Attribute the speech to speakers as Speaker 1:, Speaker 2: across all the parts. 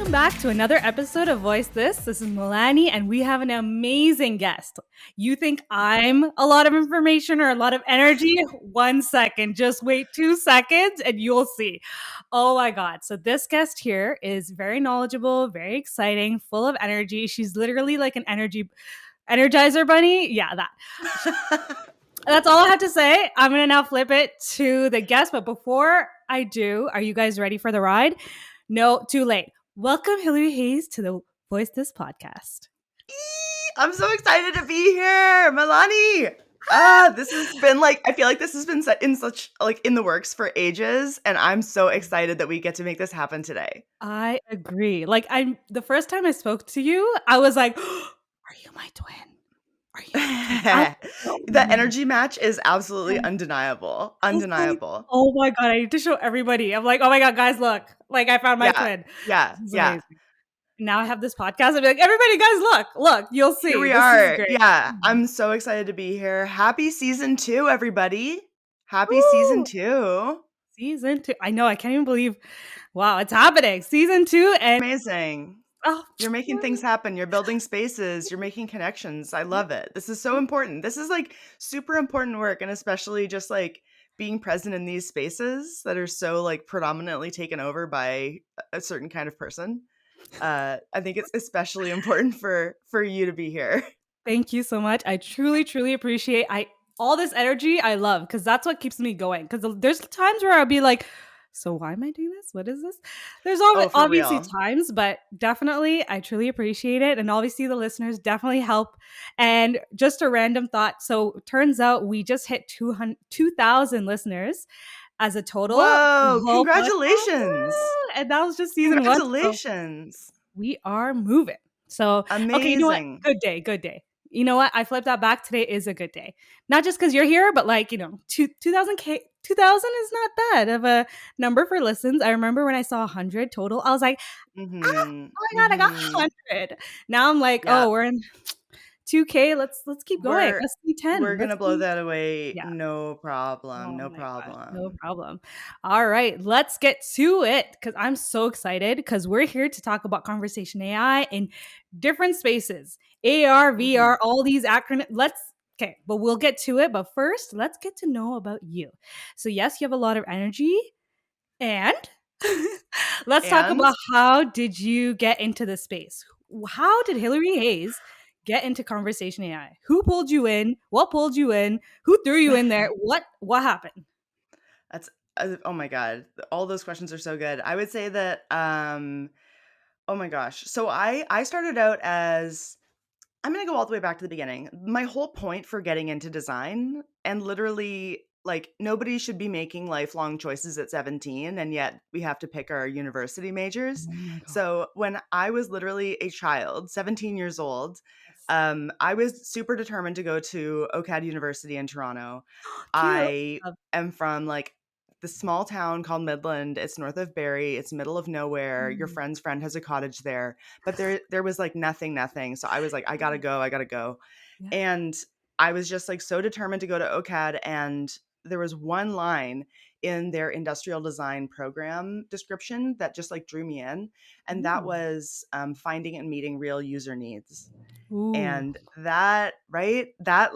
Speaker 1: Welcome back to another episode of Voice This. This is Millani, and we have an amazing guest. You think I'm a lot of information or a lot of energy? 1 second. Just wait 2 seconds and you'll see. Oh my God. So this guest here is very knowledgeable, very exciting, full of energy. She's literally like an energizer bunny. Yeah, that. That's all I have to say. I'm going to now flip it to the guest. But before I do, are you guys ready for the ride? No, too late. Welcome, Hilary Hayes, to the Voice This podcast.
Speaker 2: I'm so excited to be here, Millani. This has been I feel like this has been set in such in the works for ages, and I'm so excited that we get to make this happen today.
Speaker 1: I agree. The first time I spoke to you, I was like, "Are you my twin? Are you?"
Speaker 2: The energy match is absolutely undeniable. Undeniable.
Speaker 1: Oh my God, I need to show everybody. I'm like, oh my God, guys, look. Like, I found my twin.
Speaker 2: Yeah.
Speaker 1: Amazing. Now I have this podcast. I'll be like, everybody, guys, look, you'll see.
Speaker 2: Here we are. Yeah, I'm so excited to be here. Happy season 2, everybody. Happy season 2.
Speaker 1: Season 2. I know. I can't even believe. Wow, it's happening. Season 2. And
Speaker 2: amazing. Oh, you're making things happen. You're building spaces. You're making connections. I love it. This is so important. This is super important work. And especially just being present in these spaces that are so predominantly taken over by a certain kind of person. I think it's especially important for you to be here.
Speaker 1: Thank you so much. I truly, truly appreciate all this energy. I love, because that's what keeps me going. Because there's times where I'll be like, so why am I doing this? What is this? There's obviously times, but definitely I truly appreciate it. And obviously the listeners definitely help. And just a random thought. So turns out we just hit 2,000 listeners as a total.
Speaker 2: Whoa, congratulations.
Speaker 1: And that was just season 1.
Speaker 2: Congratulations.
Speaker 1: So we are moving. So,
Speaker 2: amazing.
Speaker 1: Okay, you know what? Good day. You know what? I flipped that back. Today is a good day. Not just because you're here, but 2,000 is not bad of a number for listens. I remember when I saw 100 total, I was like, oh my God, I got 100. Now I'm like, oh, we're in 2K. Let's keep going. Let's see 10.
Speaker 2: We're going to blow that away. Yeah. No problem. No
Speaker 1: problem. All right, let's get to it, because I'm so excited, because we're here to talk about conversation AI in different spaces. AR, VR, all these acronyms. Okay, but we'll get to it. But first, let's get to know about you. So yes, you have a lot of energy, and let's talk about how did you get into this space? How did Hilary Hayes get into conversation AI? Who pulled you in? What pulled you in? Who threw you in there? What happened?
Speaker 2: That's oh my God. All those questions are so good. I would say that oh my gosh. So I started out as, I'm going to go all the way back to the beginning. My whole point for getting into design, and literally nobody should be making lifelong choices at 17, and yet we have to pick our university majors. So when I was literally a child, 17 years old, I was super determined to go to OCAD University in Toronto. I am from the small town called Midland. It's north of Barrie. It's middle of nowhere. Your friend's friend has a cottage there, but there was nothing. So I was like, I gotta go. Yeah. And I was just so determined to go to OCAD. And there was one line in their industrial design program description that just drew me in. And that was finding and meeting real user needs. Ooh. And that, right? That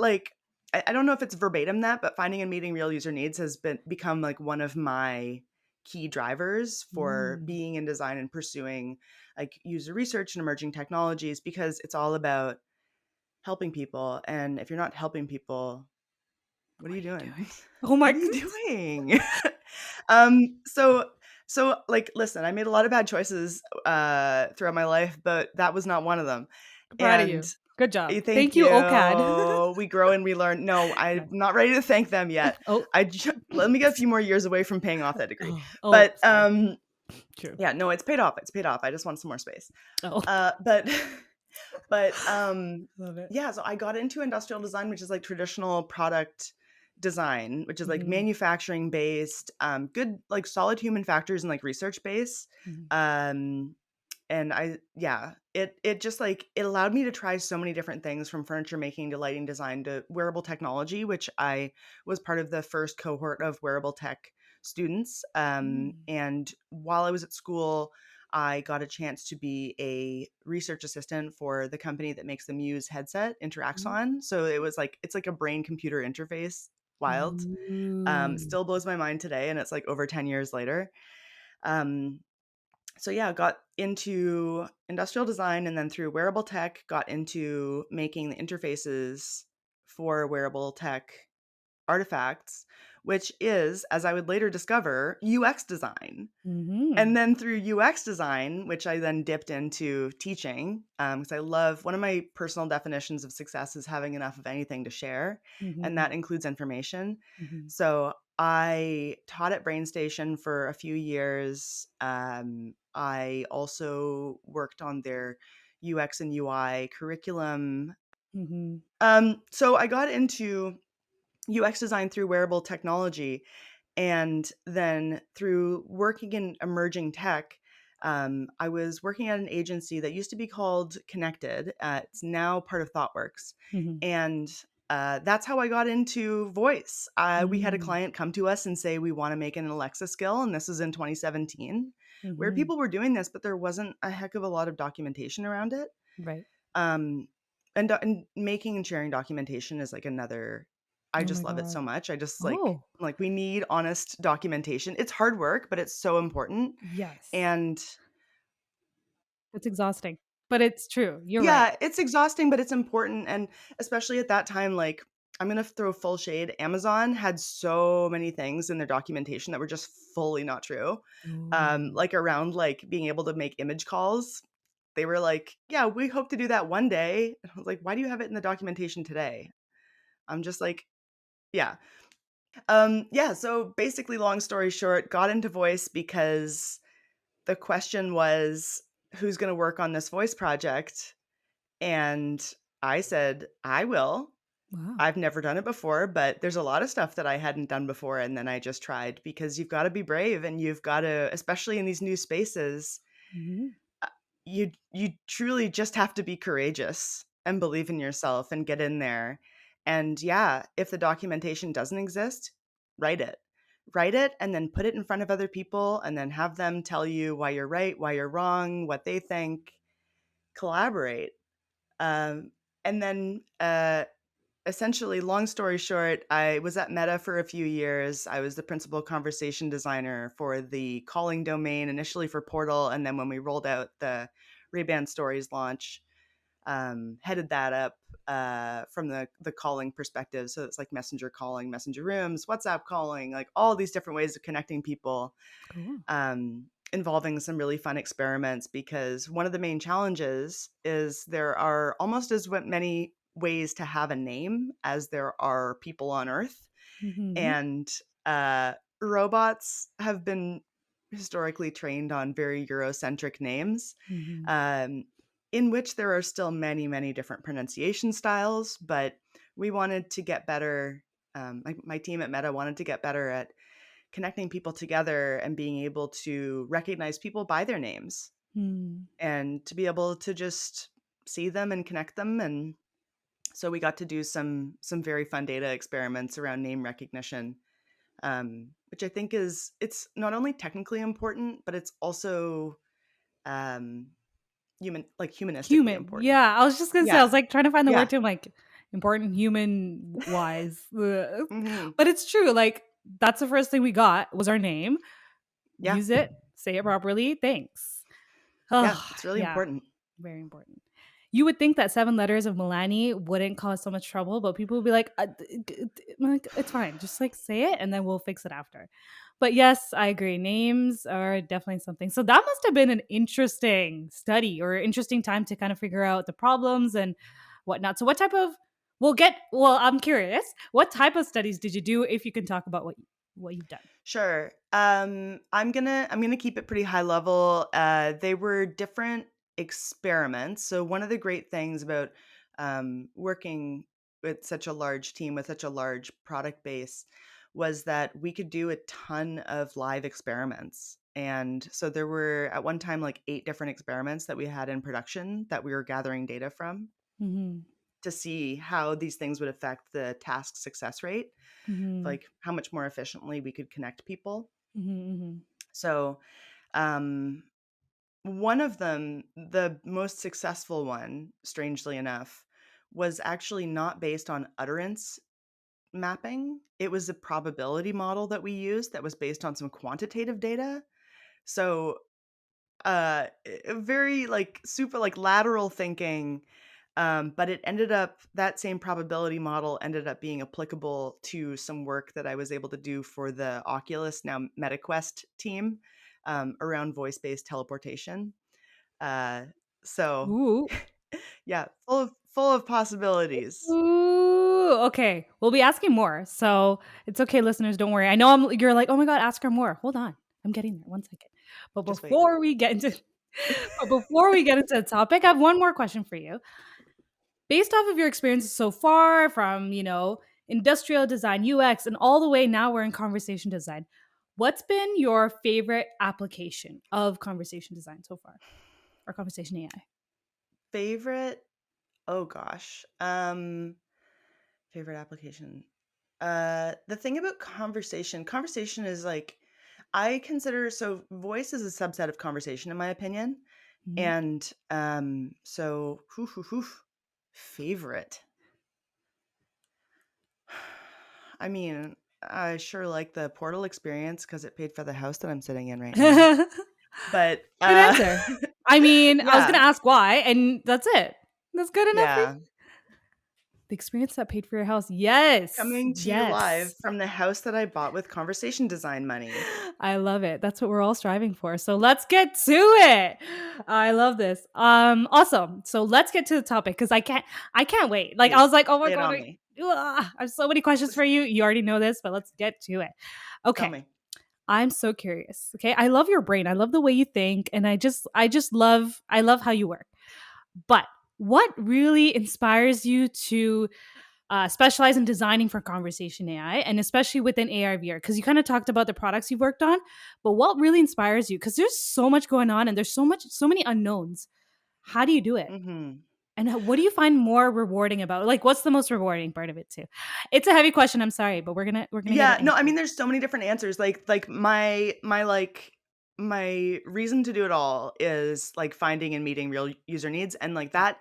Speaker 2: I don't know if it's verbatim that, but finding and meeting real user needs has become one of my key drivers for being in design and pursuing user research and emerging technologies, because it's all about helping people. And if you're not helping people, what are you doing?
Speaker 1: Oh my
Speaker 2: God. What are you doing? So listen, I made a lot of bad choices throughout my life, but that was not one of them.
Speaker 1: Proud of you. Good job.
Speaker 2: Thank you, OCAD. We grow and we learn. No, I'm not ready to thank them yet. Let me get a few more years away from paying off that degree. But
Speaker 1: true.
Speaker 2: Yeah, no, it's paid off. I just want some more space. But
Speaker 1: love it.
Speaker 2: Yeah, so I got into industrial design, which is traditional product design, which is manufacturing based, good solid human factors and research based. And it just it allowed me to try so many different things, from furniture making to lighting design to wearable technology, which I was part of the first cohort of wearable tech students. And while I was at school, I got a chance to be a research assistant for the company that makes the Muse headset, Interaxon. So it's like a brain computer interface. Wild.
Speaker 1: Ooh.
Speaker 2: Still blows my mind today, and it's like over 10 years later. Um, so yeah, got into industrial design, and then through wearable tech, got into making the interfaces for wearable tech artifacts, which is, as I would later discover, UX design.
Speaker 1: Mm-hmm.
Speaker 2: And then through UX design, which I then dipped into teaching, because I love, one of my personal definitions of success is having enough of anything to share, and
Speaker 1: Mm-hmm.
Speaker 2: that includes information.
Speaker 1: Mm-hmm.
Speaker 2: So I taught at BrainStation for a few years. I also worked on their UX and UI curriculum.
Speaker 1: Mm-hmm.
Speaker 2: So I got into UX design through wearable technology. And then through working in emerging tech, I was working at an agency that used to be called Connected. It's now part of ThoughtWorks.
Speaker 1: Mm-hmm.
Speaker 2: And that's how I got into voice. We had a client come to us and say, we want to make an Alexa skill. And this was in 2017, where
Speaker 1: Mm-hmm.
Speaker 2: people were doing this, but there wasn't a heck of a lot of documentation around it.
Speaker 1: Right.
Speaker 2: Um, and making and sharing documentation is like another. I
Speaker 1: Oh
Speaker 2: just
Speaker 1: my
Speaker 2: love it so
Speaker 1: God.
Speaker 2: much. I just
Speaker 1: Oh,
Speaker 2: like we need honest documentation. It's hard work, but it's so important.
Speaker 1: yes.
Speaker 2: And
Speaker 1: It's exhausting, but it's true. You're right.
Speaker 2: yeah, it's exhausting, but it's important. And especially at that time, like I'm gonna throw full shade. Amazon had so many things in their documentation that were just fully not true.
Speaker 1: Ooh.
Speaker 2: Like around like being able to make image calls. They were like, yeah, we hope to do that one day. And I was like, why do you have it in the documentation today? I'm just like, yeah. Yeah, so basically, long story short, got into voice because the question was, who's going to work on this voice project? And I said, I will.
Speaker 1: Wow.
Speaker 2: I've never done it before, but there's a lot of stuff that I hadn't done before. And then I just tried because you've got to be brave and you've got to, especially in these new spaces,
Speaker 1: Mm-hmm.
Speaker 2: uh, you truly just have to be courageous and believe in yourself and get in there. And yeah, if the documentation doesn't exist, write it. Write it and then put it in front of other people and then have them tell you why you're right, why you're wrong, what they think. Collaborate. Um, and then essentially, long story short, I was at Meta for a few years. I was the principal conversation designer for the calling domain, initially for Portal, and then when we rolled out the Ray-Ban Stories launch, headed that up from the calling perspective. So it's like messenger calling, messenger rooms, WhatsApp calling, like all these different ways of connecting people,
Speaker 1: Cool.
Speaker 2: involving some really fun experiments. Because one of the main challenges is there are almost as many ways to have a name as there are people on Earth,
Speaker 1: Mm-hmm.
Speaker 2: and uh, robots have been historically trained on very Eurocentric names,
Speaker 1: Mm-hmm.
Speaker 2: um, in which there are still many, many different pronunciation styles. But we wanted to get better. My team at Meta wanted to get better at connecting people together and being able to recognize people by their names
Speaker 1: Mm-hmm.
Speaker 2: and to be able to just see them and connect them. And so we got to do some very fun data experiments around name recognition, which I think it's not only technically important, but it's also um, humanistically
Speaker 1: Human.
Speaker 2: important.
Speaker 1: Yeah, I was just gonna say, I
Speaker 2: Yeah,
Speaker 1: was like trying to find the word
Speaker 2: yeah,
Speaker 1: to like important human wise.
Speaker 2: hmm,
Speaker 1: But it's true. Like that's the first thing we got was our name.
Speaker 2: yeah,
Speaker 1: Use it, say it properly. Thanks.
Speaker 2: yeah.
Speaker 1: Oh,
Speaker 2: It's really
Speaker 1: yeah,
Speaker 2: important.
Speaker 1: very important. You would think that 7 letters of Milani wouldn't cause so much trouble, but people would be like, like, it's fine. Just like say it and then we'll fix it after. But yes, I agree. Names are definitely something. So that must have been an interesting study or interesting time to kind of figure out the problems and whatnot. So what type of I'm curious. What type of studies did you do if you can talk about what you've done?
Speaker 2: Sure. I'm gonna keep it pretty high level. They were different experiments. So one of the great things about working with such a large team with such a large product base was that we could do a ton of live experiments. And so there were at one time like 8 different experiments that we had in production that we were gathering data from
Speaker 1: Mm-hmm.
Speaker 2: to see how these things would affect the task success rate,
Speaker 1: Mm-hmm.
Speaker 2: like how much more efficiently we could connect people.
Speaker 1: Mm-hmm.
Speaker 2: So, um, one of them, the most successful one, strangely enough, was actually not based on utterance mapping. It was a probability model that we used that was based on some quantitative data. So, very like super like lateral thinking, but it ended up that same probability model ended up being applicable to some work that I was able to do for the Oculus, now MetaQuest team, around voice-based teleportation. Uh, so
Speaker 1: Ooh.
Speaker 2: yeah, full of possibilities.
Speaker 1: Ooh, okay. We'll be asking more. So it's okay, listeners. Don't worry. I know you're like, oh my God, ask her more. Hold on. I'm getting there. 1 second. But
Speaker 2: Just wait.
Speaker 1: before we get into the topic, I have one more question for you. Based off of your experiences so far, from industrial design, UX, and all the way now we're in conversation design, what's been your favorite application of conversation design so far, or conversation AI?
Speaker 2: Favorite? Oh gosh. Favorite application. The thing about conversation is like I consider so voice is a subset of conversation in my opinion.
Speaker 1: Mhm.
Speaker 2: And so favorite. I mean, I sure like the portal experience because it paid for the house that I'm sitting in right now.
Speaker 1: Good
Speaker 2: But
Speaker 1: answer. I mean, I was
Speaker 2: yeah,
Speaker 1: gonna ask why, and that's it. That's good enough for you.
Speaker 2: yeah.
Speaker 1: The experience that paid for your house. Yes,
Speaker 2: Coming to you live
Speaker 1: yes.
Speaker 2: from the house that I bought with conversation design money.
Speaker 1: I love it. That's what we're all striving for. So let's get to it. I love this. Awesome. So let's get to the topic because I can't wait. Like I
Speaker 2: Please
Speaker 1: was like, oh my
Speaker 2: lay it
Speaker 1: god,
Speaker 2: on me.
Speaker 1: I have so many questions for you. You already know this, but let's get to it.
Speaker 2: Tell
Speaker 1: Okay.
Speaker 2: me.
Speaker 1: I'm so curious. Okay. I love your brain. I love the way you think. And I love how you work. But what really inspires you to specialize in designing for conversation AI, and especially within AR VR? Because you kind of talked about the products you've worked on, but what really inspires you? Because there's so much going on and there's so many unknowns. How do you do it?
Speaker 2: Mhm.
Speaker 1: And what do you find more rewarding about it? Like, what's the most rewarding part of it too? It's a heavy question. I'm sorry, but we're gonna get
Speaker 2: Yeah,
Speaker 1: it
Speaker 2: no, I
Speaker 1: answered.
Speaker 2: mean, there's so many different answers. Like my reason to do it all is like finding and meeting real user needs, and like that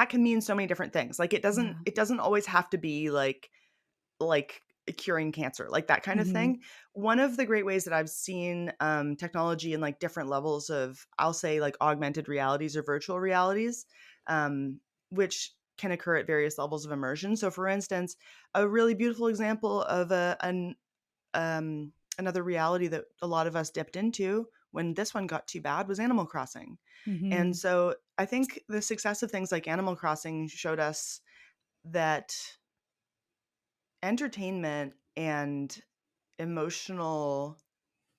Speaker 2: can mean so many different things. Like
Speaker 1: Yeah.
Speaker 2: it doesn't always have to be like curing cancer, like that kind of
Speaker 1: Hmm.
Speaker 2: thing. One of the great ways that I've seen technology in like different levels of, I'll say like augmented realities or virtual realities, um, which can occur at various levels of immersion. So, for instance, a really beautiful example of another reality that a lot of us dipped into when this one got too bad was Animal Crossing. And
Speaker 1: Hmm.
Speaker 2: so I think the success of things like Animal Crossing showed us that entertainment and emotional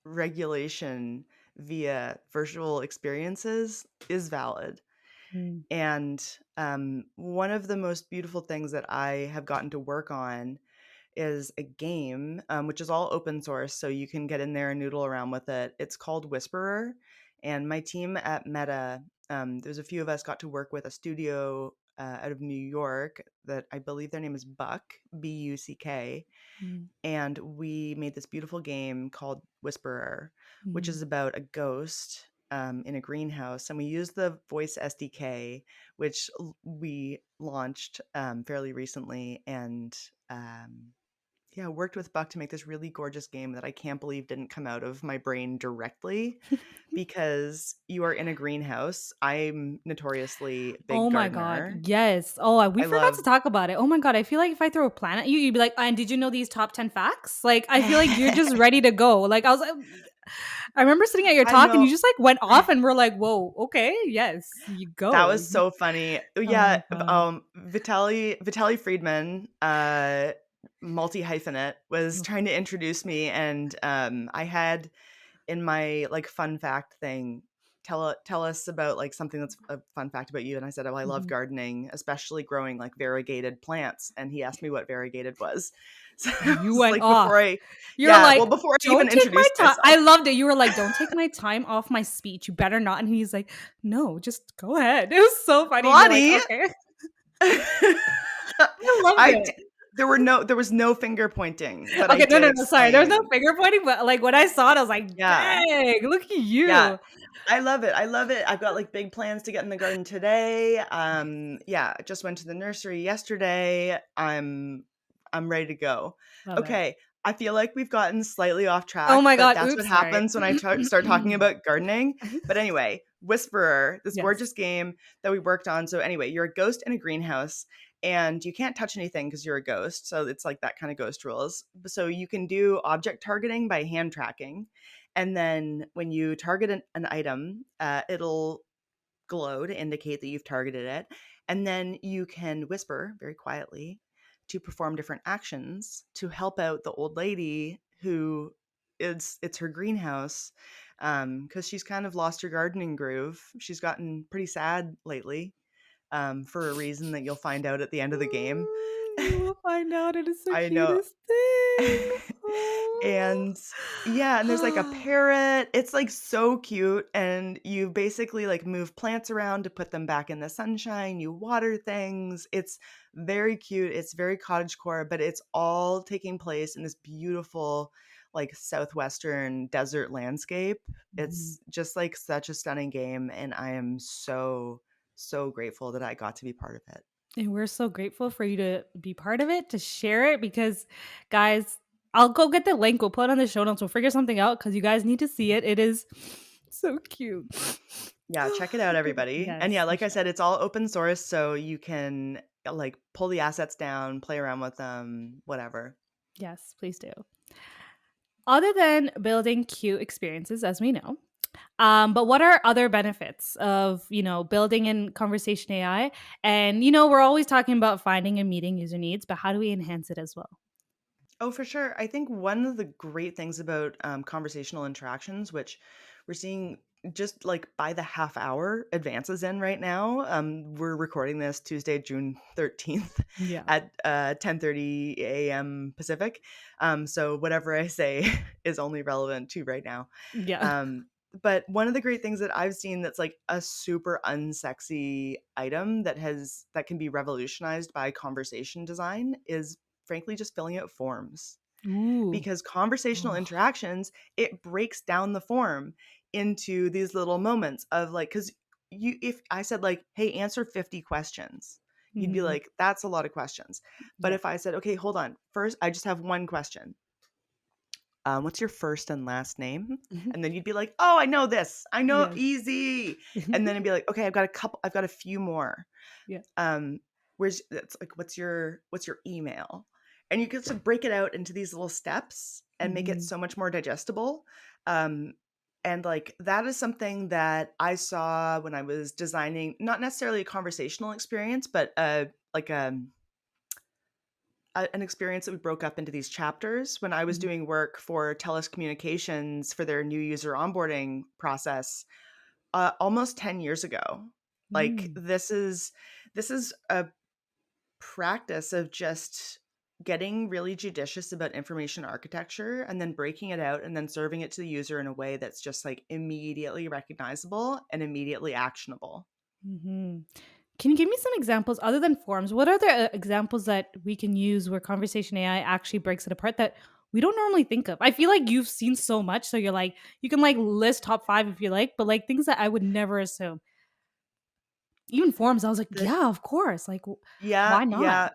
Speaker 2: regulation via virtual experiences is valid. And one of the most beautiful things that I have gotten to work on is a game, which is all open source, so you can get in there and noodle around with it. It's called Whisperer, and my team at Meta, there's a few of us got to work with a studio out of New York that I believe their name is Buck, Buck, and we made this beautiful game called Whisperer, which
Speaker 1: Hmm.
Speaker 2: is about a ghost in a greenhouse. And we used the Voice SDK, which we launched fairly recently, and yeah, worked with Buck to make this really gorgeous game that I can't believe didn't come out of my brain directly because you are in a greenhouse. I'm notoriously a big
Speaker 1: Oh my god,
Speaker 2: gardener.
Speaker 1: yes. Oh, we
Speaker 2: I
Speaker 1: forgot
Speaker 2: love
Speaker 1: to talk about it. Oh my god, I feel like if I throw a planet at you, you'd be like, "And did you know these top 10 facts?" Like, I feel like you're just ready to go. Like, I was like, I remember sitting at your
Speaker 2: I
Speaker 1: talk and you
Speaker 2: know
Speaker 1: just like went off and we're like, "Whoa, okay, yes, you
Speaker 2: that
Speaker 1: go."
Speaker 2: was so funny.
Speaker 1: Oh
Speaker 2: Yeah,
Speaker 1: my god.
Speaker 2: Vitaly Friedman, multi hyphenate, was
Speaker 1: Ugh.
Speaker 2: trying to introduce me, and I had in my like fun fact thing, tell us about like something that's a fun fact about you. And I said, oh, I love
Speaker 1: Mhm.
Speaker 2: gardening, especially growing like variegated plants. And he asked me what variegated was. So
Speaker 1: And
Speaker 2: I
Speaker 1: you
Speaker 2: was
Speaker 1: went
Speaker 2: like, before
Speaker 1: off.
Speaker 2: I
Speaker 1: You're
Speaker 2: yeah,
Speaker 1: like,
Speaker 2: well, before I even
Speaker 1: "Don't take my
Speaker 2: introduced
Speaker 1: time." I
Speaker 2: myself.
Speaker 1: loved it. You were like, "Don't take my time off my speech. You better not." And he's like, "No, just go ahead." It was so funny. And you're like,
Speaker 2: Milani,
Speaker 1: "Okay."
Speaker 2: I
Speaker 1: I loved
Speaker 2: d-
Speaker 1: it.
Speaker 2: there was no finger pointing, but I
Speaker 1: Okay, no,
Speaker 2: did
Speaker 1: no, no, sorry. There was no
Speaker 2: explain.
Speaker 1: finger pointing, but like when I saw it, I was like,
Speaker 2: Yeah.
Speaker 1: dang, look at
Speaker 2: Yeah.
Speaker 1: you.
Speaker 2: I love it. I love it. I've got like big plans to get in the garden today. Yeah, I just went to the nursery yesterday. I'm ready to go.
Speaker 1: Love it.
Speaker 2: Okay. I feel like we've gotten slightly off
Speaker 1: Oh
Speaker 2: track,
Speaker 1: my
Speaker 2: but
Speaker 1: God.
Speaker 2: that's what
Speaker 1: Oops, sorry.
Speaker 2: happens when I start talking about gardening. But anyway, Whisperer, this
Speaker 1: Yes.
Speaker 2: gorgeous game that we worked on. So anyway, you're a ghost in a greenhouse and you can't touch anything because you're a ghost. So it's like that kind of ghost rules. So you can do object targeting by hand tracking. And then when you target an item, it'll glow to indicate that you've targeted it. And then you can whisper very quietly to perform different actions to help out the old lady who it's her greenhouse because she's kind of lost her gardening groove. She's gotten pretty sad lately for a reason that you'll find out at the end of the game.
Speaker 1: We will find out. It is the
Speaker 2: I know.
Speaker 1: cutest thing. Oh.
Speaker 2: And yeah, and there's like a parrot. It's like so cute. And you basically like move plants around to put them back in the sunshine. You water things. It's very cute. It's very cottagecore, but it's all taking place in this beautiful, like southwestern desert landscape.
Speaker 1: Mhm.
Speaker 2: It's just like such a stunning game. And I am so, so grateful that I got to be part of it.
Speaker 1: And we're so grateful for you to be part of it, to share it, because, guys, I'll go get the link. We'll put it on the show notes. We'll figure something out because you guys need to see it. It is so cute.
Speaker 2: Yeah, check it out, everybody. And yeah,
Speaker 1: Yes, we
Speaker 2: like I
Speaker 1: should.
Speaker 2: said, it's all open source, so you can like pull the assets down, play around with them, whatever.
Speaker 1: Yes, please do. Other than building cute experiences, as we know, but what are other benefits of building in conversation AI? And we're always talking about finding and meeting user needs, but how do we enhance it as well?
Speaker 2: Oh, for sure. I think one of the great things about conversational interactions, which we're seeing just like by the half hour advances in right now. We're recording this Tuesday, June 13th
Speaker 1: Yeah.
Speaker 2: at 10:30 a.m. Pacific. So whatever I say is only relevant to right now.
Speaker 1: Yeah.
Speaker 2: Um, but one of the great things that I've seen that's like a super unsexy item that can be revolutionized by conversation design is frankly just filling out forms
Speaker 1: Ooh.
Speaker 2: because conversational
Speaker 1: Oh.
Speaker 2: interactions, it breaks down the form into these little moments of like, because you if I said like, hey, answer 50 questions, you'd be
Speaker 1: Mhm.
Speaker 2: like, that's a lot of questions. But
Speaker 1: Yeah.
Speaker 2: if I said, okay, hold on, first I just have one question, what's your first and last name?
Speaker 1: Mhm.
Speaker 2: And then you'd be like, oh, I know this, I know,
Speaker 1: Yes.
Speaker 2: easy. And then it'd be like, okay, I've got a few more.
Speaker 1: Yeah.
Speaker 2: um where's it's like, what's your email? And you get to break it out into these little steps and make it
Speaker 1: Mhm.
Speaker 2: so much more digestible. um and like that is something that I saw when I was designing not necessarily a conversational experience, but like an experience that we broke up into these chapters when I was
Speaker 1: Mhm.
Speaker 2: doing work for TELUS Communications for their new user onboarding process almost 10 years ago. Like
Speaker 1: Mm.
Speaker 2: this is a practice of just getting really judicious about information architecture and then breaking it out and then serving it to the user in a way that's just like immediately recognizable and immediately actionable.
Speaker 1: Mhm. Can you give me some examples other than forms? What are the examples that we can use where conversation AI actually breaks it apart that we don't normally think of? I feel like you've seen so much, so you're like you can like list top 5 if you like, but like things that I would never assume. Even forms, I was like,
Speaker 2: The,
Speaker 1: yeah, of course. Like,
Speaker 2: yeah,
Speaker 1: why not?
Speaker 2: yeah.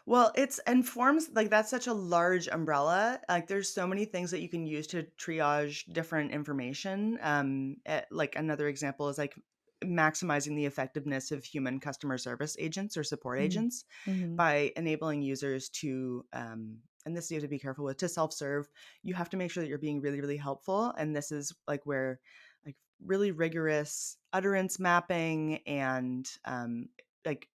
Speaker 2: Well, it's and forms like that's such a large umbrella. Like there's so many things that you can use to triage different information. Like another example is like maximizing the effectiveness of human customer service agents or support
Speaker 1: Mm-hmm.
Speaker 2: agents
Speaker 1: Mm-hmm.
Speaker 2: by enabling users to and this you have to be careful with to self-serve. You have to make sure that you're being really, really helpful. And this is like where like really rigorous utterance mapping and like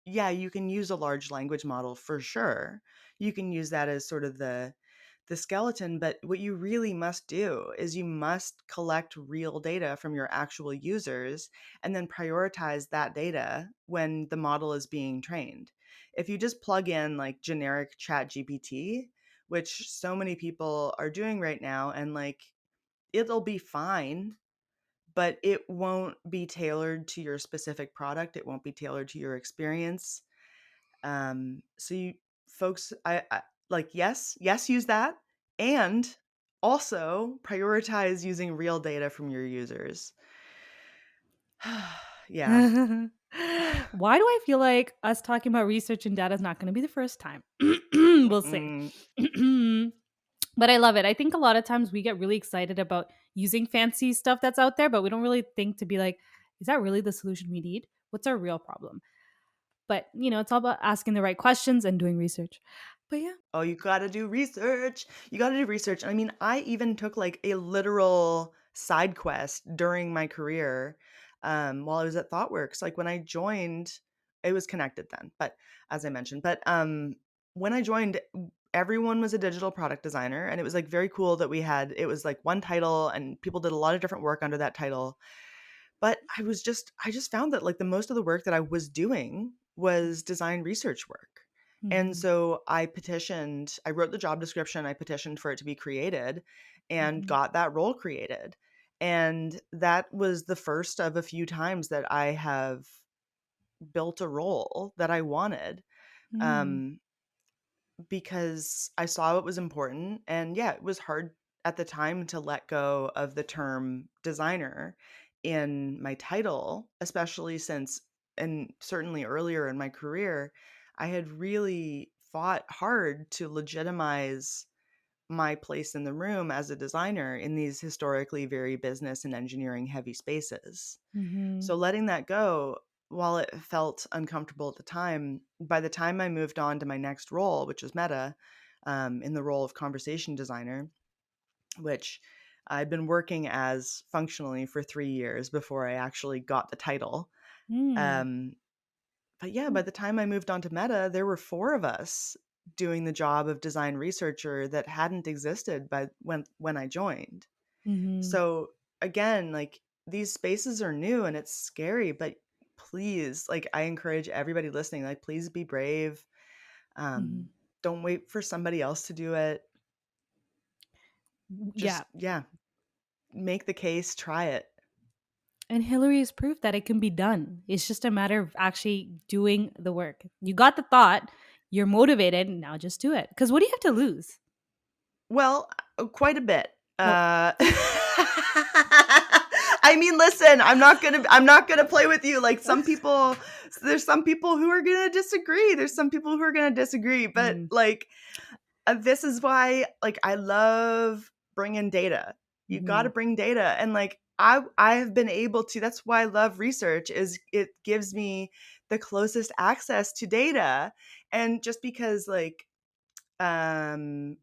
Speaker 2: yeah, you can use a large language model for sure. You can use that as sort of the skeleton, but what you really must do is you must collect real data from your actual users and then prioritize that data when the model is being trained. If you just plug in like generic chat GPT, which so many people are doing right now, and like it'll be fine, but it won't be tailored to your specific product. It won't be tailored to your experience. So you folks, I like, yes, use that, and also prioritize using real data from your users. Yeah.
Speaker 1: Why do I feel like us talking about research and data is not going to be the first time? We'll see.
Speaker 2: Mm-mm.
Speaker 1: But I love it. I think a lot of times we get really excited about using fancy stuff that's out there, but we don't really think to be like, is that really the solution we need? What's our real problem? But, it's all about asking the right questions and doing research. But yeah.
Speaker 2: Oh, you gotta do research. You gotta do research. I mean, I even took like a literal side quest during my career while I was at ThoughtWorks. Like when I joined, it was connected then, but as I mentioned, but when I joined, everyone was a digital product designer, and it was like very cool that it was like one title, and people did a lot of different work under that title. But I just found that like the most of the work that I was doing was design research work. And
Speaker 1: Mm-hmm.
Speaker 2: so I wrote the job description, I petitioned for it to be created and got that role created. And that was the first of a few times that I have built a role that I wanted.
Speaker 1: Mm-hmm.
Speaker 2: Um, because I saw it was important. And yeah, it was hard at the time to let go of the term designer in my title, especially since, and certainly earlier in my career, I had really fought hard to legitimize my place in the room as a designer in these historically very business and engineering heavy spaces.
Speaker 1: Mm-hmm.
Speaker 2: So letting that go, while it felt uncomfortable at the time, by the time I moved on to my next role, which was Meta, in the role of conversation designer, which I'd been working as functionally for 3 years before I actually got the title.
Speaker 1: Mm.
Speaker 2: Um, but yeah, by the time I moved on to Meta, there were four of us doing the job of design researcher that hadn't existed by when I joined.
Speaker 1: Mm-hmm.
Speaker 2: So again, like these spaces are new and it's scary, but please, like I encourage everybody listening, like please be brave.
Speaker 1: Mm-hmm.
Speaker 2: Don't wait for somebody else to do it.
Speaker 1: Yeah.
Speaker 2: Just yeah, make the case, try it.
Speaker 1: And Hillary is proof that it can be done. It's just a matter of actually doing the work. You got the thought, you're motivated, now just do it. Because what do you have to lose?
Speaker 2: Well, quite a bit.
Speaker 1: Oh.
Speaker 2: I mean, listen, I'm not gonna play with you. Like some people, there's some people who are gonna disagree. There's some people who are gonna disagree. But
Speaker 1: Mm.
Speaker 2: like, this is why, like, I love bringing data. You got
Speaker 1: Mm-hmm.
Speaker 2: to bring data, and like, I have been able to. That's why I love research. Is it gives me the closest access to data, and just because like I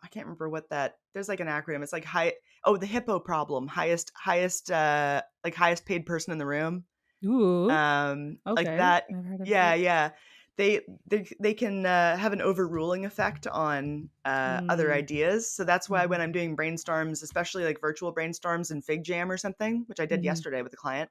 Speaker 2: can't remember what that there's like an acronym. It's like the hippo problem, like highest paid person in the room.
Speaker 1: Ooh.
Speaker 2: Like
Speaker 1: Okay.
Speaker 2: that.
Speaker 1: Never heard of
Speaker 2: Yeah,
Speaker 1: that.
Speaker 2: yeah. They can have an overruling effect on other
Speaker 1: Mm.
Speaker 2: ideas. So that's why
Speaker 1: Mm-hmm.
Speaker 2: when I'm doing brainstorms, especially like virtual brainstorms in FigJam or something, which I did
Speaker 1: Mm-hmm.
Speaker 2: yesterday with a client,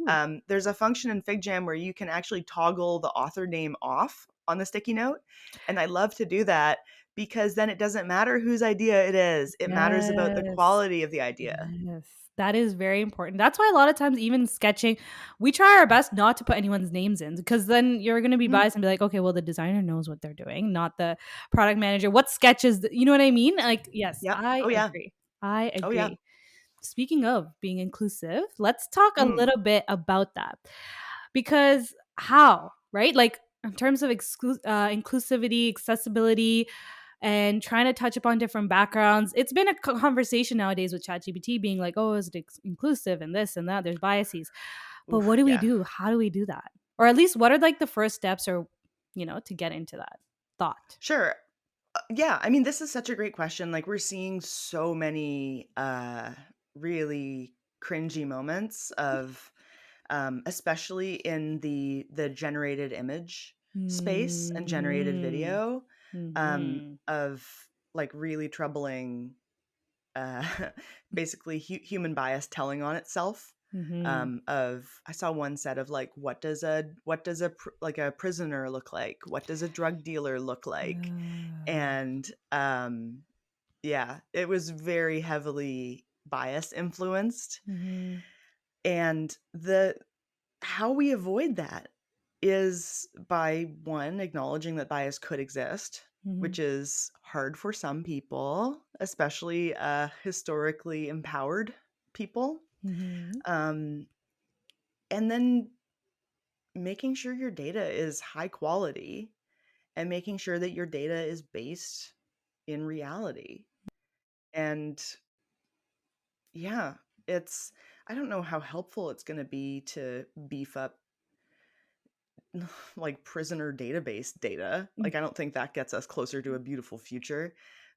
Speaker 1: Ooh.
Speaker 2: there's a function in FigJam where you can actually toggle the author name off on the sticky note. And I love to do that because then it doesn't matter whose idea it is. It matters about the
Speaker 1: Yes.
Speaker 2: quality of the idea.
Speaker 1: Yes. That is very important. That's why a lot of times, even sketching, we try our best not to put anyone's names in because then you're going to be
Speaker 2: Mhm.
Speaker 1: biased and be like, okay, well, the designer knows what they're doing, not the product manager. What sketches, you know what I mean? Like, yes,
Speaker 2: Yep.
Speaker 1: I
Speaker 2: Oh yeah.
Speaker 1: agree. I
Speaker 2: Oh yeah.
Speaker 1: agree. Speaking of being inclusive, let's talk a
Speaker 2: Mm.
Speaker 1: little bit about that. Because how, right? Like, in terms of inclusivity, accessibility, and trying to touch upon different backgrounds. It's been a conversation nowadays with ChatGPT being like, oh, is it inclusive and this and that? There's biases. But what
Speaker 2: Oof.
Speaker 1: do we
Speaker 2: Yeah.
Speaker 1: do? How do we do that? Or at least what are like the first steps or, to get into that thought?
Speaker 2: Sure. Yeah, I mean, this is such a great question. Like, we're seeing so many really cringy moments of, especially in the generated image space and generated
Speaker 1: Mm-hmm.
Speaker 2: video,
Speaker 1: Mm-hmm.
Speaker 2: of like really troubling, uh, basically human bias telling on itself.
Speaker 1: Mm-hmm.
Speaker 2: Of I saw one set of like, like a prisoner look like? What does a drug dealer look like? And yeah, it was very heavily bias influenced.
Speaker 1: Mm-hmm.
Speaker 2: And the how we avoid that is by one, acknowledging that bias could exist,
Speaker 1: Mhm.
Speaker 2: which is hard for some people, especially historically empowered people.
Speaker 1: Mhm.
Speaker 2: Um, and then making sure your data is high quality and making sure that your data is based in reality. And yeah, it's, I don't know how helpful it's going to be to beef up like prisoner database data.
Speaker 1: Mm.
Speaker 2: Like I don't think that gets us closer to a beautiful future.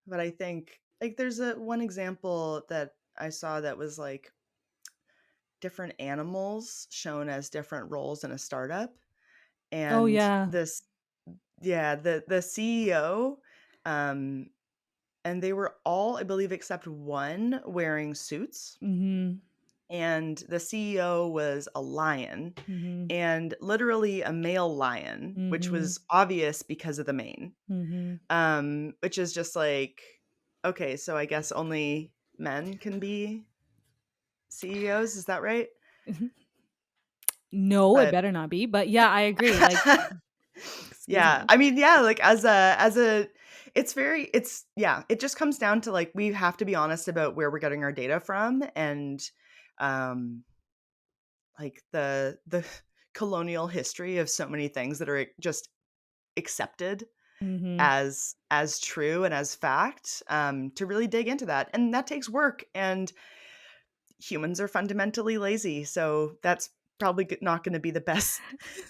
Speaker 2: But I think like there's a one example that I saw that was like different animals shown as different roles in a startup.
Speaker 1: Oh,
Speaker 2: And
Speaker 1: yeah.
Speaker 2: this yeah, the CEO um and they were all, I believe, except one wearing suits.
Speaker 1: Mhm.
Speaker 2: And the CEO was a lion,
Speaker 1: Mhm.
Speaker 2: and literally a male lion, which
Speaker 1: Mhm.
Speaker 2: was obvious because of the mane.
Speaker 1: Mhm.
Speaker 2: Which is just like, okay, so I guess only men can be CEOs, is that right?
Speaker 1: No, it
Speaker 2: But
Speaker 1: better not be, but yeah, I agree, like, excuse
Speaker 2: yeah,
Speaker 1: me.
Speaker 2: I mean, yeah, like as a it's very it's yeah, it just comes down to like we have to be honest about where we're getting our data from and um like the colonial history of so many things that are just accepted
Speaker 1: Mhm.
Speaker 2: as true and as fact, to really dig into that, and that takes work, and humans are fundamentally lazy, so that's probably not going to be the best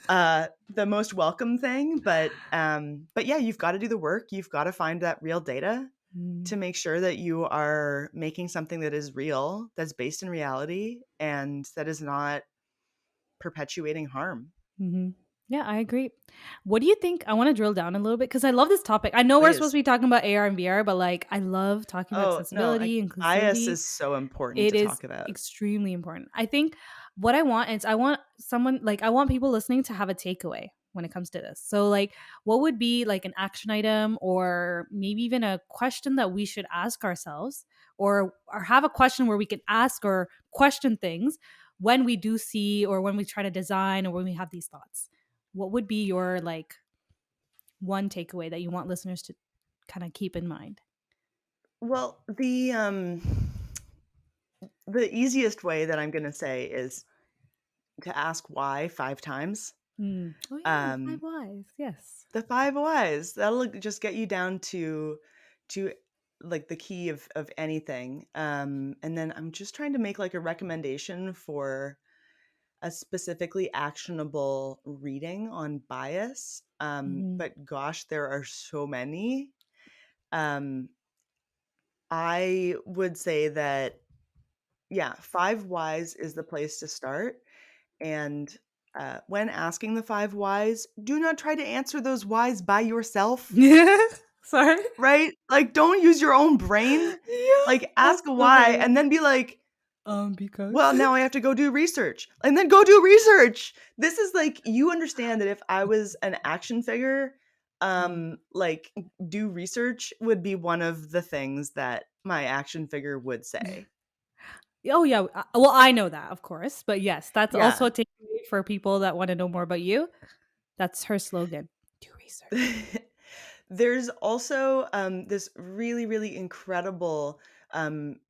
Speaker 2: the most welcome thing, but yeah, you've got to do the work, you've got to find that real data
Speaker 1: Mhm.
Speaker 2: to make sure that you are making something that is real, that's based in reality, and that is not perpetuating harm.
Speaker 1: Mhm. Yeah, I agree. What do you think? I want to drill down a little bit because I love this topic. I know we're supposed
Speaker 2: Please.
Speaker 1: to be talking about AR and VR, but like I love talking about
Speaker 2: Oh, no,
Speaker 1: accessibility,
Speaker 2: bias
Speaker 1: inclusivity.
Speaker 2: is so important
Speaker 1: It
Speaker 2: to
Speaker 1: is
Speaker 2: talk about.
Speaker 1: extremely important. I think what I want is I want someone like I want people listening to have a takeaway when it comes to this. So like what would be like an action item or maybe even a question that we should ask ourselves or have a question where we can ask or question things when we do see or when we try to design or when we have these thoughts. What would be your like one takeaway that you want listeners to kind of keep in mind?
Speaker 2: Well, the easiest way that I'm going to say is to ask why 5 times.
Speaker 1: Mm. Oh yeah, the five
Speaker 2: Um,
Speaker 1: whys. Yes.
Speaker 2: the 5 whys, that'll just get you down to like the key of anything. And then I'm just trying to make like a recommendation for a specifically actionable reading on bias.
Speaker 1: Mhm.
Speaker 2: But gosh, there are so many. Um, I would say that yeah, 5 whys is the place to start. And when asking the 5 whys, do not try to answer those whys by yourself,
Speaker 1: Sorry.
Speaker 2: right? Like, don't use your own brain.
Speaker 1: Yeah,
Speaker 2: Like,
Speaker 1: that's
Speaker 2: ask a
Speaker 1: so
Speaker 2: why
Speaker 1: funny.
Speaker 2: and then be like,
Speaker 1: Because
Speaker 2: well, now I have to go do research and then go do research. This is like, you understand that if I was an action figure,
Speaker 1: Mm.
Speaker 2: like, do research would be one of the things that my action figure would say.
Speaker 1: Oh yeah, well I know that, of course, but yes, that's also
Speaker 2: Yeah.
Speaker 1: a takeaway for people that want to know more about you. That's her slogan. Do research.
Speaker 2: There's also this really, really incredible, um,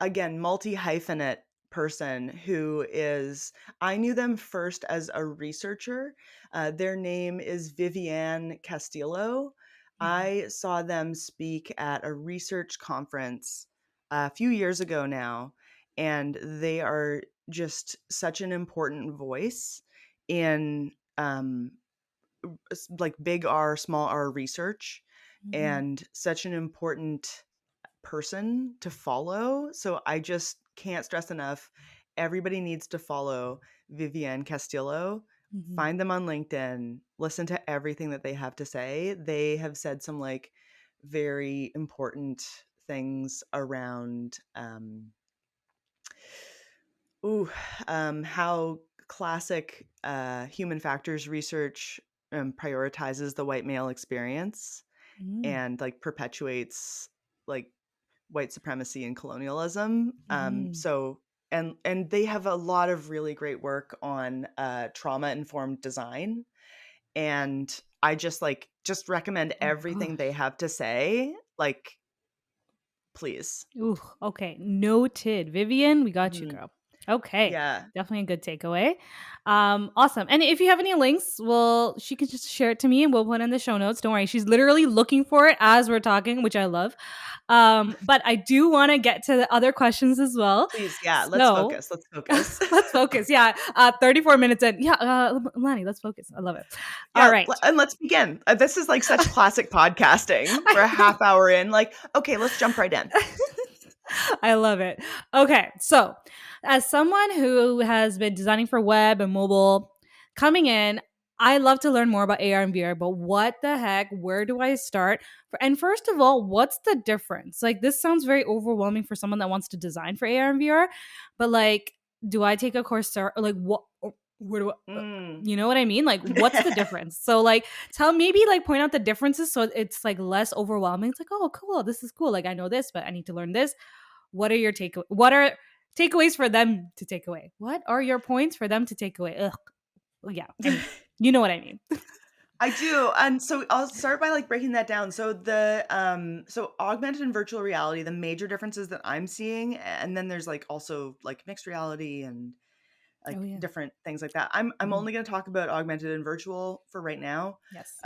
Speaker 2: again, multi hyphenate person who is, I knew them first as a researcher. Their name is Viviane Castillo.
Speaker 1: Mhm.
Speaker 2: I saw them speak at a research conference a few years ago now, and they are just such an important voice in like big R, small r research,
Speaker 1: Mhm.
Speaker 2: and such an important person to follow. So I just can't stress enough. Everybody needs to follow Vivienne Castillo.
Speaker 1: Mhm.
Speaker 2: Find them on LinkedIn. Listen to everything that they have to say. They have said some like very important things around ooh, how classic human factors research prioritizes the white male experience
Speaker 1: Mm.
Speaker 2: and like perpetuates like white supremacy and colonialism.
Speaker 1: Mhm.
Speaker 2: So and they have a lot of really great work on trauma informed design and I just recommend
Speaker 1: Oh
Speaker 2: everything they
Speaker 1: gosh.
Speaker 2: have to say. Like, please.
Speaker 1: Ooh, okay. Noted. Vivian, we got you,
Speaker 2: Mhm.
Speaker 1: girl. Okay.
Speaker 2: Yeah.
Speaker 1: Definitely a good takeaway. Awesome. And if you have any links, well, she can just share it to me and we'll put it in the show notes. Don't worry. She's literally looking for it as we're talking, which I love. But I do want to get to the other questions as well.
Speaker 2: Please, yeah, let's
Speaker 1: So
Speaker 2: focus. Let's focus.
Speaker 1: let's focus. Yeah. 34 minutes in. Yeah. Lani, let's focus. I love it. All
Speaker 2: Yeah,
Speaker 1: right.
Speaker 2: and let's begin. This is like such classic podcasting. We're a half hour in, like, okay, let's jump right in.
Speaker 1: I love it. Okay, so as someone who has been designing for web and mobile coming in, I love to learn more about AR and VR, but what the heck? Where do I start? And first of all, what's the difference? Like, this sounds very overwhelming for someone that wants to design for AR and VR, but like, do I take a course or like what? Where do I,
Speaker 2: Mm.
Speaker 1: you know what I mean? Like, what's the difference? So, like, maybe like point out the differences so it's like less overwhelming. It's like, oh, cool, this is cool. Like, I know this, but I need to learn this. What are takeaways for them to take away? What are your points for them to take away? Ugh. Well, yeah. Anyway, you know what I mean.
Speaker 2: I do. And so I'll start by like breaking that down. So so augmented and virtual reality, the major differences that I'm seeing, and then there's like also like mixed reality and
Speaker 1: Oh
Speaker 2: like
Speaker 1: yeah.
Speaker 2: different things like that. I'm
Speaker 1: Mhm.
Speaker 2: only going to talk about augmented and virtual for right now.
Speaker 1: Yes.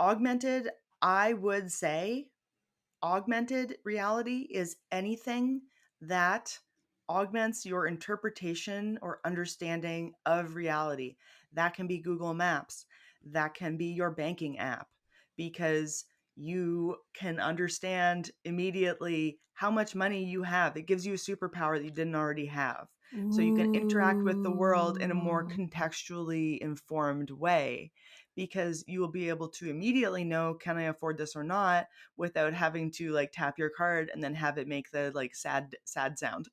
Speaker 2: Augmented, I would say augmented reality is anything that augments your interpretation or understanding of reality. That can be Google Maps, that can be your banking app, because you can understand immediately how much money you have. It gives you a superpower that you didn't already have. So you can interact with the world in a more
Speaker 1: Ooh.
Speaker 2: contextually informed way, because you will be able to immediately know, can I afford this or not, without having to like tap your card and then have it make the like sad sound.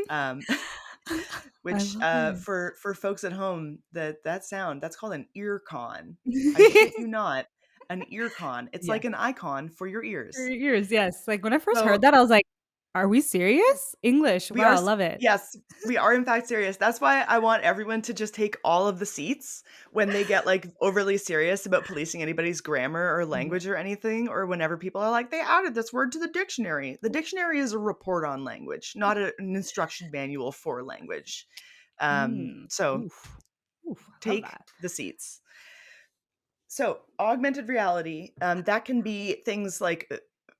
Speaker 2: Um,
Speaker 1: I
Speaker 2: which
Speaker 1: love it.
Speaker 2: for folks at home, that sound, that's called an ear con. I shit you not, an ear con. It's
Speaker 1: Yes.
Speaker 2: like an icon for your
Speaker 1: For
Speaker 2: ears.
Speaker 1: your ears, yes. Like when I first
Speaker 2: So
Speaker 1: heard that, I was like, "Are we serious? English?
Speaker 2: we are
Speaker 1: Wow, love it."
Speaker 2: yes, we are in fact serious. That's why I want everyone to just take all of the seats when they get like overly serious about policing anybody's grammar or
Speaker 1: Yeah.
Speaker 2: language or anything, or whenever people are like, they added this word to the dictionary. The dictionary is a report on language, not an instruction manual for language.
Speaker 1: Mm.
Speaker 2: So
Speaker 1: Oof. Oof. Love
Speaker 2: take
Speaker 1: that.
Speaker 2: the seats. So augmented reality, that can be things like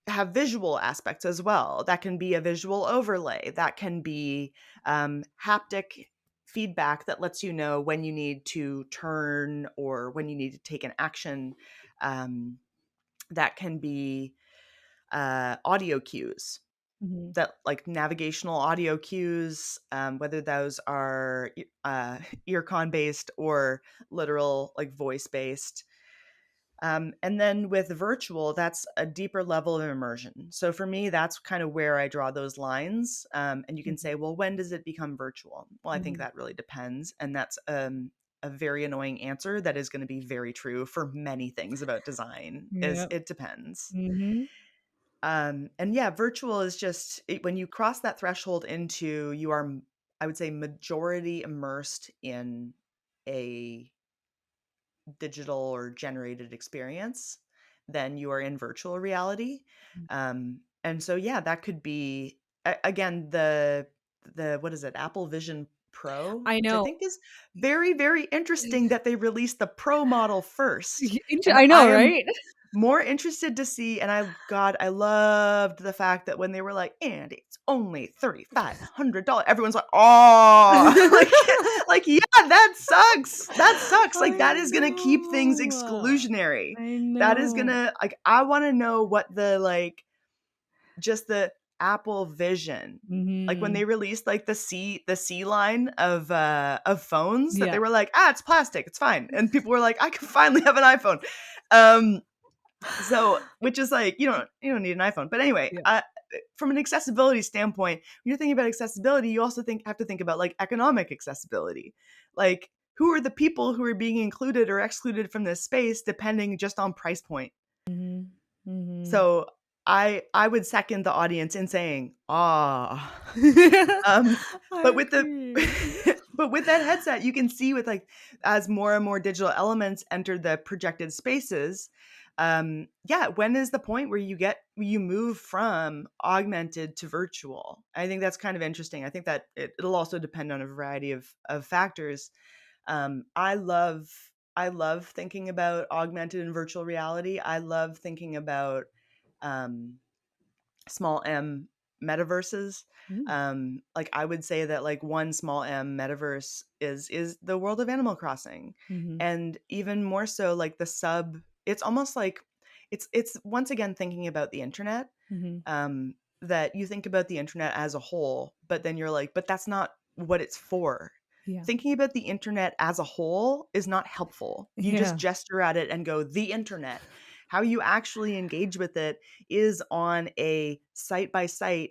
Speaker 2: have visual aspects as well. That can be a visual overlay. That can be haptic feedback that lets you know when you need to turn or when you need to take an action. Um, that can be audio cues,
Speaker 1: Mhm.
Speaker 2: that like navigational audio cues, whether those are earcon based or literal like voice based. And then with virtual, that's a deeper level of immersion. So for me, that's kind of where I draw those lines. And you can
Speaker 1: Mhm.
Speaker 2: say, well, when does it become virtual? Well, I think
Speaker 1: Mhm.
Speaker 2: that really depends. And that's a very annoying answer that is going to be very true for many things about design, is
Speaker 1: Yep.
Speaker 2: it depends.
Speaker 1: Mhm.
Speaker 2: And yeah, virtual is just when you cross that threshold into, you are, I would say, majority immersed in a digital or generated experience, then you are in virtual reality. And so yeah, that could be again the what is it, Apple Vision Pro,
Speaker 1: I
Speaker 2: which I
Speaker 1: know.
Speaker 2: think is very very interesting that they released the Pro model first. And
Speaker 1: I
Speaker 2: I
Speaker 1: know,
Speaker 2: am
Speaker 1: right?
Speaker 2: more interested to see, and I loved the fact that when they were like, and it's only $3,500, everyone's like, oh, like yeah, that sucks. That sucks. Like
Speaker 1: I
Speaker 2: that is gonna keep things
Speaker 1: know.
Speaker 2: exclusionary.
Speaker 1: I
Speaker 2: That is
Speaker 1: know.
Speaker 2: gonna, like, I want to know what the like just the Apple Vision, like when they
Speaker 1: Mhm.
Speaker 2: released like the C line of phones, that they
Speaker 1: Yeah.
Speaker 2: were like, ah, it's plastic, it's fine, and people were like, I can finally have an iPhone. um so, which is like, you don't need an iPhone. But anyway,
Speaker 1: Yeah.
Speaker 2: from an accessibility standpoint, when you're thinking about accessibility, you also have to think about like economic accessibility. Like, who are the people who are being included or excluded from this space depending just on price point.
Speaker 1: Mhm. Mhm.
Speaker 2: So I would second the audience in saying, "Ah." Um,
Speaker 1: I
Speaker 2: but with the
Speaker 1: agree.
Speaker 2: but with that headset, you can see with like as more and more digital elements enter the projected spaces, yeah, when is the point where you move from augmented to virtual? I think that's kind of interesting. I think that it'll also depend on a variety of factors. I love thinking about augmented and virtual reality. I love thinking about um, small m metaverses.
Speaker 1: Mm,
Speaker 2: Like I would say that like one small m metaverse is the world of Animal Crossing,
Speaker 1: mhm,
Speaker 2: and even more so like the sub. It's almost like it's once again thinking about the internet,
Speaker 1: mhm.
Speaker 2: that you think about the internet as a whole, but then you're like, but that's not what it's for.
Speaker 1: Yeah.
Speaker 2: Thinking about the internet as a whole is not helpful. You just
Speaker 1: Yeah.
Speaker 2: gesture at it and go, the internet. How you actually engage with it is on a site by site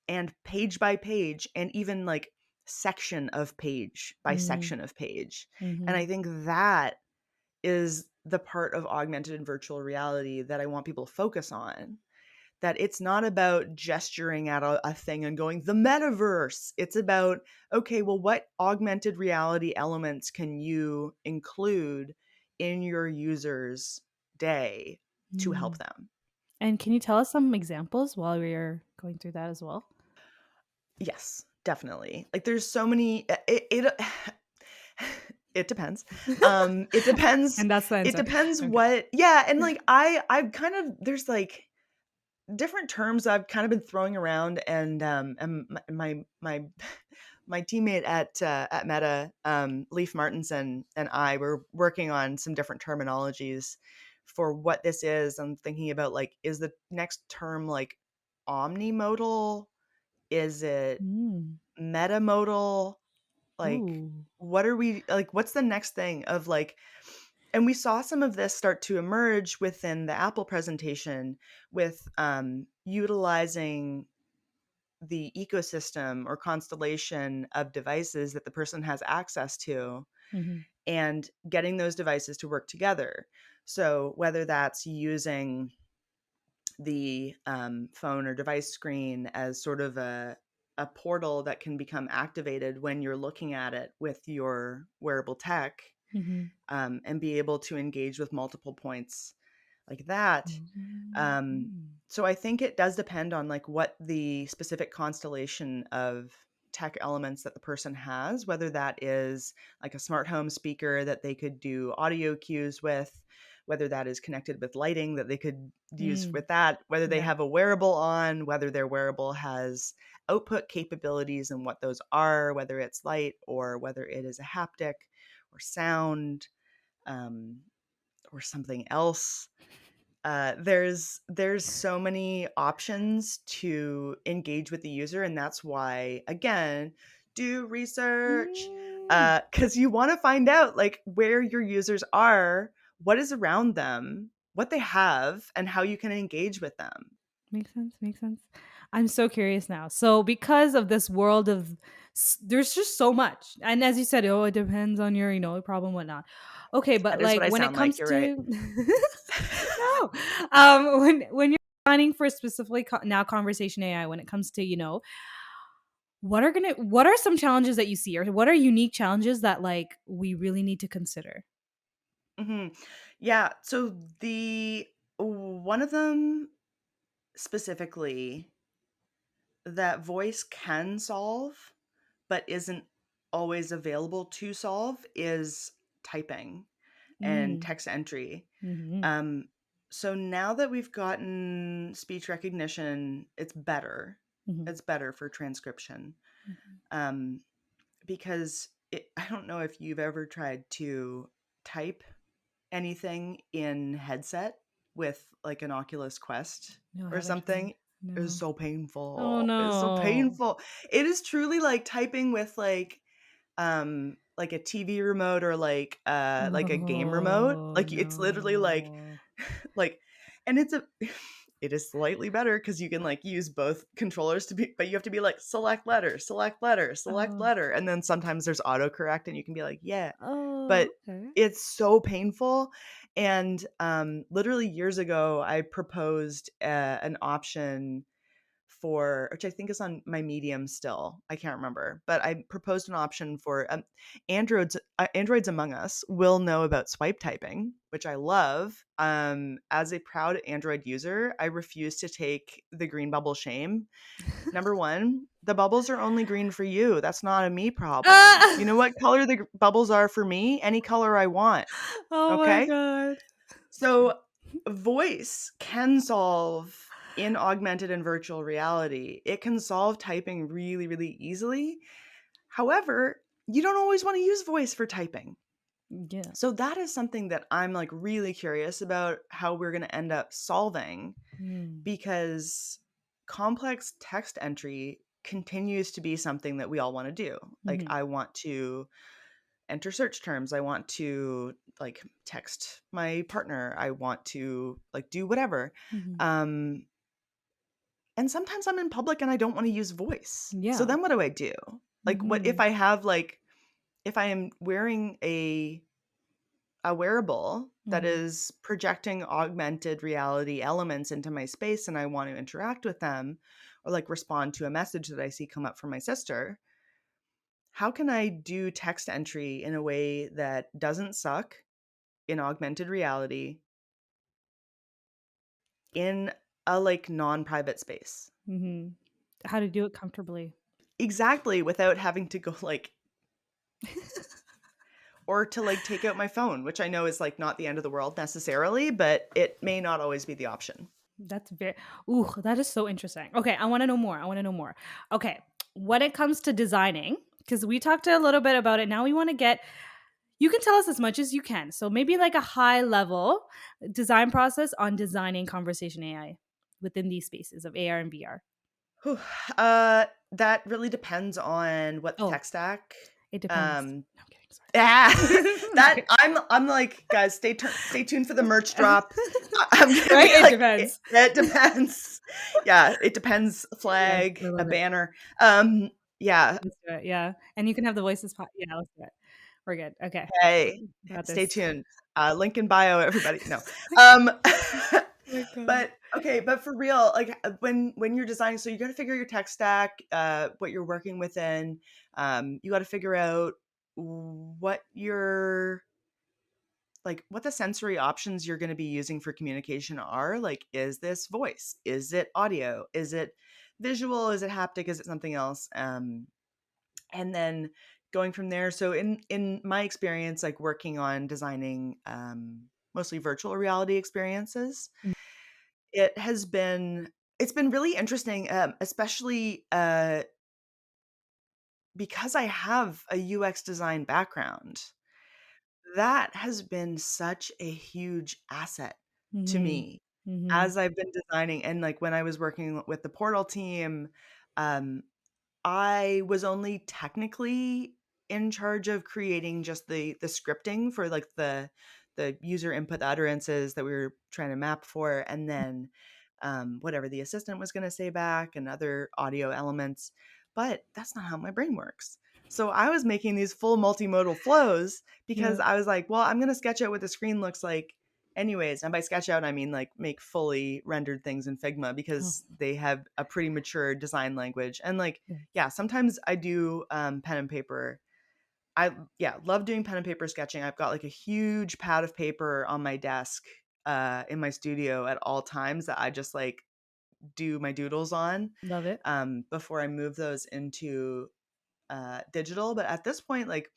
Speaker 2: and page by page and even like section of page by
Speaker 1: Mm,
Speaker 2: section of page. And I
Speaker 1: mhm.
Speaker 2: think that is the part of augmented and virtual reality that I want people to focus on, that it's not about gesturing at a thing and going the metaverse. It's about, okay, well, what augmented reality elements can you include in your user's day to help
Speaker 1: Mm.
Speaker 2: them?
Speaker 1: And can you tell us some examples while we're going through that as well?
Speaker 2: Yes, definitely. Like there's so many it it depends. It depends
Speaker 1: And that's the
Speaker 2: it
Speaker 1: answer.
Speaker 2: depends
Speaker 1: Okay.
Speaker 2: what, yeah, and like I've kind of, there's like different terms I've kind of been throwing around, and my my teammate at Meta, Leaf Martinson, and I were working on some different terminologies for what this is. I'm thinking about like, is the next term like omnimodal? Is it
Speaker 1: Mm.
Speaker 2: metamodal? Like,
Speaker 1: Ooh.
Speaker 2: what are we like? What's the next thing of like? And we saw some of this start to emerge within the Apple presentation with utilizing the ecosystem or constellation of devices that the person has access to
Speaker 1: Mhm.
Speaker 2: and getting those devices to work together. So, whether that's using the phone or device screen as sort of a portal that can become activated when you're looking at it with your wearable tech,
Speaker 1: Mhm.
Speaker 2: and be able to engage with multiple points like that.
Speaker 1: Mhm.
Speaker 2: So I think it does depend on like what the specific constellation of tech elements that the person has, whether that is like a smart home speaker that they could do audio cues with, whether that is connected with lighting that they could use
Speaker 1: Mm.
Speaker 2: with that, whether they
Speaker 1: Yeah.
Speaker 2: have a wearable on, whether their wearable has output capabilities and what those are, whether it's light or whether it is a haptic or sound, um, or something else. There's so many options to engage with the user, and that's why, again, do research,
Speaker 1: Mm.
Speaker 2: because you want to find out like where your users are, what is around them, what they have, and how you can engage with them.
Speaker 1: Makes sense. Makes sense. I'm so curious now. So, because of this world of, there's just so much, and as you said, oh, it depends on your, problem, whatnot. Okay, but
Speaker 2: That is
Speaker 1: like
Speaker 2: what I
Speaker 1: when it
Speaker 2: sound like.
Speaker 1: comes
Speaker 2: You're right.
Speaker 1: to, no, when you're running for specifically now conversation AI, when it comes to what are some challenges that you see, or what are unique challenges that like we really need to consider?
Speaker 2: Hmm. Yeah. So the one of them specifically that voice can solve but isn't always available to solve is typing and
Speaker 1: Mm.
Speaker 2: text entry.
Speaker 1: Mm-hmm.
Speaker 2: Um, so now that we've gotten speech recognition, it's better.
Speaker 1: Mm-hmm.
Speaker 2: It's better for transcription, um, because I don't know if you've ever tried to type anything in headset with like an Oculus Quest
Speaker 1: No, I
Speaker 2: or
Speaker 1: haven't tried.
Speaker 2: something. It is
Speaker 1: No.
Speaker 2: so
Speaker 1: Oh
Speaker 2: painful. It's so
Speaker 1: no.
Speaker 2: painful. It is truly like typing with like a TV remote or like a game remote.
Speaker 1: Oh
Speaker 2: Like it's literally like
Speaker 1: no.
Speaker 2: like, and it's a it is slightly better because you can like use both controllers to be, but you have to be like select letter, select letter, select
Speaker 1: Oh.
Speaker 2: letter. And then sometimes there's autocorrect and you can be like, yeah.
Speaker 1: Oh,
Speaker 2: But
Speaker 1: okay.
Speaker 2: it's so painful. And literally years ago, I proposed an option for, which I think is on my Medium still. I can't remember, but I proposed an option for Androids among us will know about swipe typing, which I love. As a proud Android user, I refuse to take the green bubble shame. Number one, the bubbles are only green for you. That's not a me problem.
Speaker 1: Ah!
Speaker 2: You know what color the bubbles are for me? Any color I want.
Speaker 1: Oh my
Speaker 2: Okay.
Speaker 1: god. True.
Speaker 2: So, voice can solve in augmented and virtual reality. It can solve typing really, really easily. However, you don't always want to use voice for typing.
Speaker 1: Yeah.
Speaker 2: So, that is something that I'm like really curious about how we're going to end up solving
Speaker 1: Mm.
Speaker 2: because complex text entry continues to be something that we all want to do. Like,
Speaker 1: Mhm.
Speaker 2: I want to enter search terms. I want to like text my partner. I want to like do whatever.
Speaker 1: Mhm.
Speaker 2: Um, and sometimes I'm in public and I don't want to use voice. So
Speaker 1: Yeah.
Speaker 2: then what do I do? Like what if
Speaker 1: Mhm.
Speaker 2: I have like if I am wearing a wearable that
Speaker 1: Mhm.
Speaker 2: is projecting augmented reality elements into my space and I want to interact with them or like respond to a message that I see come up from my sister, how can I do text entry in a way that doesn't suck in augmented reality in a like non-private space?
Speaker 1: Mhm. How to do it comfortably.
Speaker 2: Exactly, without having to go like or to like take out my phone, which I know is like not the end of the world necessarily, but it may not always be the option.
Speaker 1: That's very, ooh, that is so interesting. Okay, I want to know more. I want to know more. Okay, when it comes to designing, because we talked a little bit about it, now we want to get, you can tell us as much as you can. So maybe like a high level design process on designing conversation AI within these spaces of AR and VR.
Speaker 2: Whew. That really depends on what the
Speaker 1: Oh,
Speaker 2: tech stack.
Speaker 1: it depends.
Speaker 2: Um,
Speaker 1: No, I'm kidding.
Speaker 2: yeah,
Speaker 1: Sorry.
Speaker 2: that I'm like, guys, stay tuned for the merch drop. I'm gonna
Speaker 1: Right?
Speaker 2: be
Speaker 1: It
Speaker 2: like, it,
Speaker 1: depends.
Speaker 2: it depends. Yeah, it depends.
Speaker 1: Yes,
Speaker 2: Flag,
Speaker 1: I
Speaker 2: a
Speaker 1: love it.
Speaker 2: banner. Yeah.
Speaker 1: Let's do it. Yeah. And you can have the voices. Yeah, let's do it. We're good. Okay.
Speaker 2: Hey,
Speaker 1: Got
Speaker 2: stay
Speaker 1: this.
Speaker 2: tuned. Link in bio, everybody. No. Um,
Speaker 1: Oh my god.
Speaker 2: but okay, but for real, like when you're designing, so you got to figure your tech stack, what you're working within. You got to figure out what your like what the sensory options you're going to be using for communication are. Like, is this voice? Is it audio? Is it visual? Is it haptic? Is it something else? And then going from there. So in my experience, like working on designing mostly virtual reality experiences,
Speaker 1: Mm.
Speaker 2: it has been it's been really interesting, especially because I have a UX design background. That has been such a huge asset to
Speaker 1: Mhm.
Speaker 2: me
Speaker 1: Mhm.
Speaker 2: as I've been designing. And like when I was working with the Portal team, um, I was only technically in charge of creating just the scripting for like the user input utterances that we were trying to map for, and then whatever the assistant was going to say back and other audio elements. But that's not how my brain works. So I was making these full multimodal flows because
Speaker 1: Yeah.
Speaker 2: I was like, well, I'm going to sketch out what the screen looks like anyways. And by sketch out, I mean like make fully rendered things in Figma
Speaker 1: Oh,
Speaker 2: because they have a pretty mature design language. And like,
Speaker 1: yeah.
Speaker 2: yeah, sometimes I do pen and paper. I yeah, love doing pen and paper sketching. I've got like a huge pad of paper on my desk in my studio at all times that I just like do my doodles on
Speaker 1: Love it.
Speaker 2: before I move those into digital. But at this point, like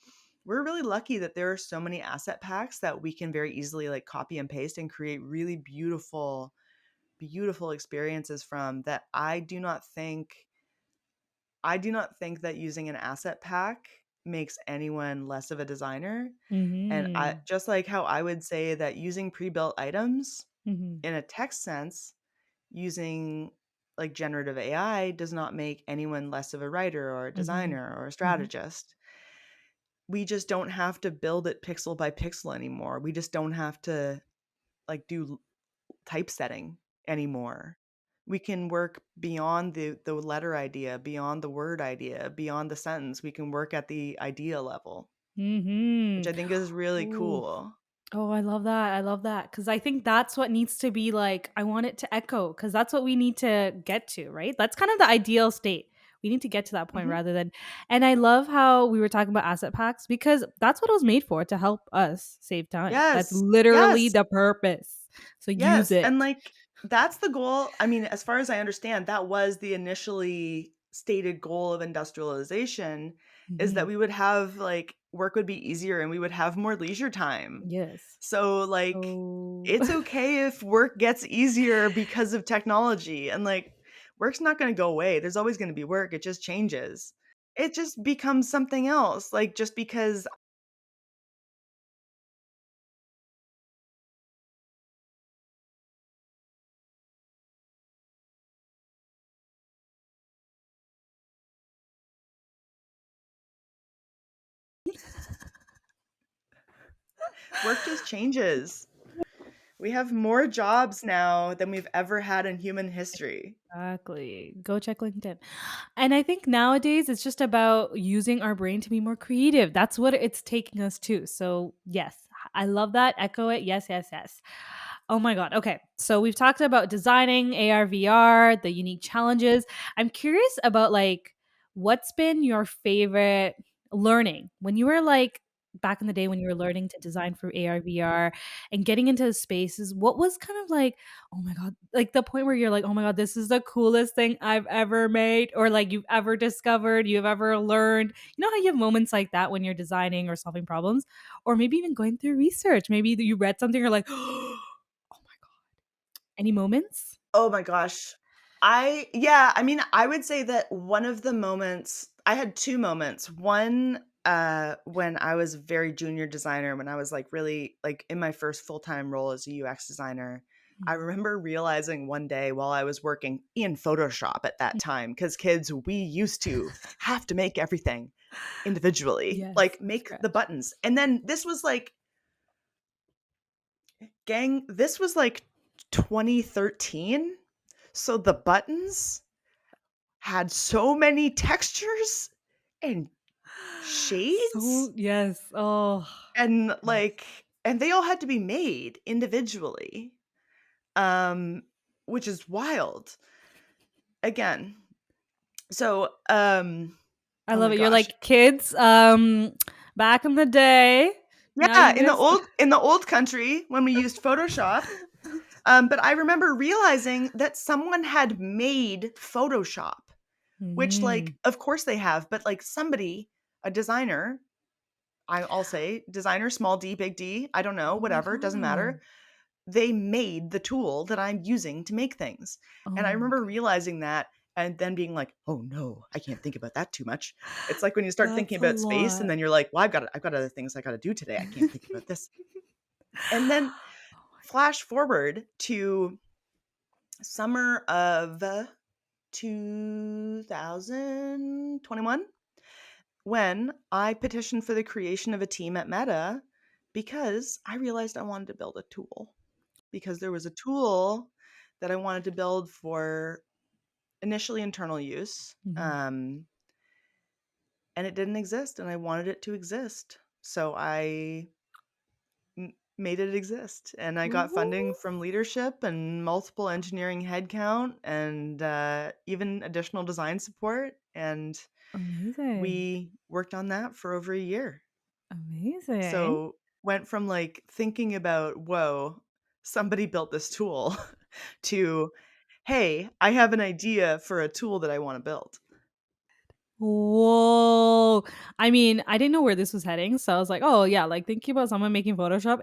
Speaker 2: we're really lucky that there are so many asset packs that we can very easily like copy and paste and create really beautiful experiences from that. I do not think that using an asset pack makes anyone less of a designer. And I
Speaker 1: Mhm.
Speaker 2: just like how I would say that using pre-built items
Speaker 1: Mhm.
Speaker 2: in a text sense, using like generative AI does not make anyone less of a writer or a
Speaker 1: Mhm.
Speaker 2: designer or a
Speaker 1: Mhm.
Speaker 2: strategist. We just don't have to build it pixel by pixel anymore. We just don't have to like do typesetting anymore. We can work beyond the letter idea, beyond the word idea, beyond the sentence. We can work at the idea level, which
Speaker 1: Mhm.
Speaker 2: I think is really
Speaker 1: Ooh.
Speaker 2: cool.
Speaker 1: Oh, I love that. I love that. Because I think that's what needs to be like, I want it to echo, because that's what we need to get to, right? That's kind of the ideal state. We need to get to that point
Speaker 2: Mhm.
Speaker 1: rather than, and I love how we were talking about asset packs because that's what it was made for, to help us save time. That's
Speaker 2: Yes.
Speaker 1: literally
Speaker 2: Yes.
Speaker 1: the purpose. So use
Speaker 2: Yes.
Speaker 1: it.
Speaker 2: And like that's the goal. I mean, as far as I understand, that was the initially stated goal of industrialization is that
Speaker 1: Mhm.
Speaker 2: we would have like work would be easier and we would have more leisure time.
Speaker 1: Yes.
Speaker 2: So like
Speaker 1: So,
Speaker 2: it's okay if work gets easier because of technology and like work's not going to go away. There's always going to be work. It just changes. It just becomes something else. Like just because work just changes. We have more jobs now than we've ever had in human history.
Speaker 1: exactly. Go check LinkedIn. And I think nowadays it's just about using our brain to be more creative. That's what it's taking us to. So, yes, I love that. Echo it. Yes, yes, yes. Oh my God. Okay. So, we've talked about designing AR, VR, the unique challenges. I'm curious about like what's been your favorite learning when you were like back in the day when you were learning to design for AR, VR and getting into the spaces. What was kind of like, oh my God, like the point where you're like, oh my God, this is the coolest thing I've ever made, or like you've ever discovered, you've ever learned. You know how you have moments like that when you're designing or solving problems, or maybe even going through research. Maybe you read something, you're like, oh my God. Any moments?
Speaker 2: Oh my gosh. I mean, I would say that one of the moments I had 2 moments. One, when I was a very junior designer, when I was, like, really, like, in my first full-time role as a UX designer, I
Speaker 1: Mhm.
Speaker 2: remember realizing one day while I was working in Photoshop at that time, because kids, we used to have to make everything individually,
Speaker 1: Yes,
Speaker 2: like,
Speaker 1: from
Speaker 2: make the
Speaker 1: scratch.
Speaker 2: buttons, and then this was, like gang, this was, like, 2013, so the buttons had so many textures and shades
Speaker 1: So yes. Oh,
Speaker 2: and
Speaker 1: yes.
Speaker 2: like and they all had to be made individually. Um which is wild. Again. So
Speaker 1: I
Speaker 2: oh
Speaker 1: love
Speaker 2: my
Speaker 1: it. You're
Speaker 2: gosh.
Speaker 1: like kids. Back in the day. Now
Speaker 2: Yeah,
Speaker 1: you missed.
Speaker 2: in the old country when we used Photoshop. But I remember realizing that someone had made Photoshop, which like
Speaker 1: Mhm.
Speaker 2: of course they have, but like somebody, a designer, I'll say designer, small d, big D, I don't know,
Speaker 1: Oh my
Speaker 2: whatever, doesn't matter.
Speaker 1: God.
Speaker 2: They made the tool that I'm using to make things. And I
Speaker 1: Oh my
Speaker 2: remember realizing that and then being like, "Oh no, I can't think about that too much." It's like when you start thinking
Speaker 1: That's a
Speaker 2: about space and
Speaker 1: lot.
Speaker 2: then you're like, "Well, I've got other things I got to do today. I can't think about this." And then flash forward to summer of 2021 when I petitioned for the creation of a team at Meta because I realized I wanted to build a tool. Because there was a tool that I wanted to build for initially internal use,
Speaker 1: Mhm.
Speaker 2: and it didn't exist, and I wanted it to exist. So I made it exist, and I got funding
Speaker 1: Ooh,
Speaker 2: from leadership and multiple engineering headcount and even additional design support. And
Speaker 1: amazing.
Speaker 2: we worked on that for over a year.
Speaker 1: Amazing.
Speaker 2: So went from like thinking about, whoa, somebody built this tool to, hey, I have an idea for a tool that I want to build.
Speaker 1: Whoa. I mean, I didn't know where this was heading. So I was like, oh, yeah, like thinking about someone making Photoshop.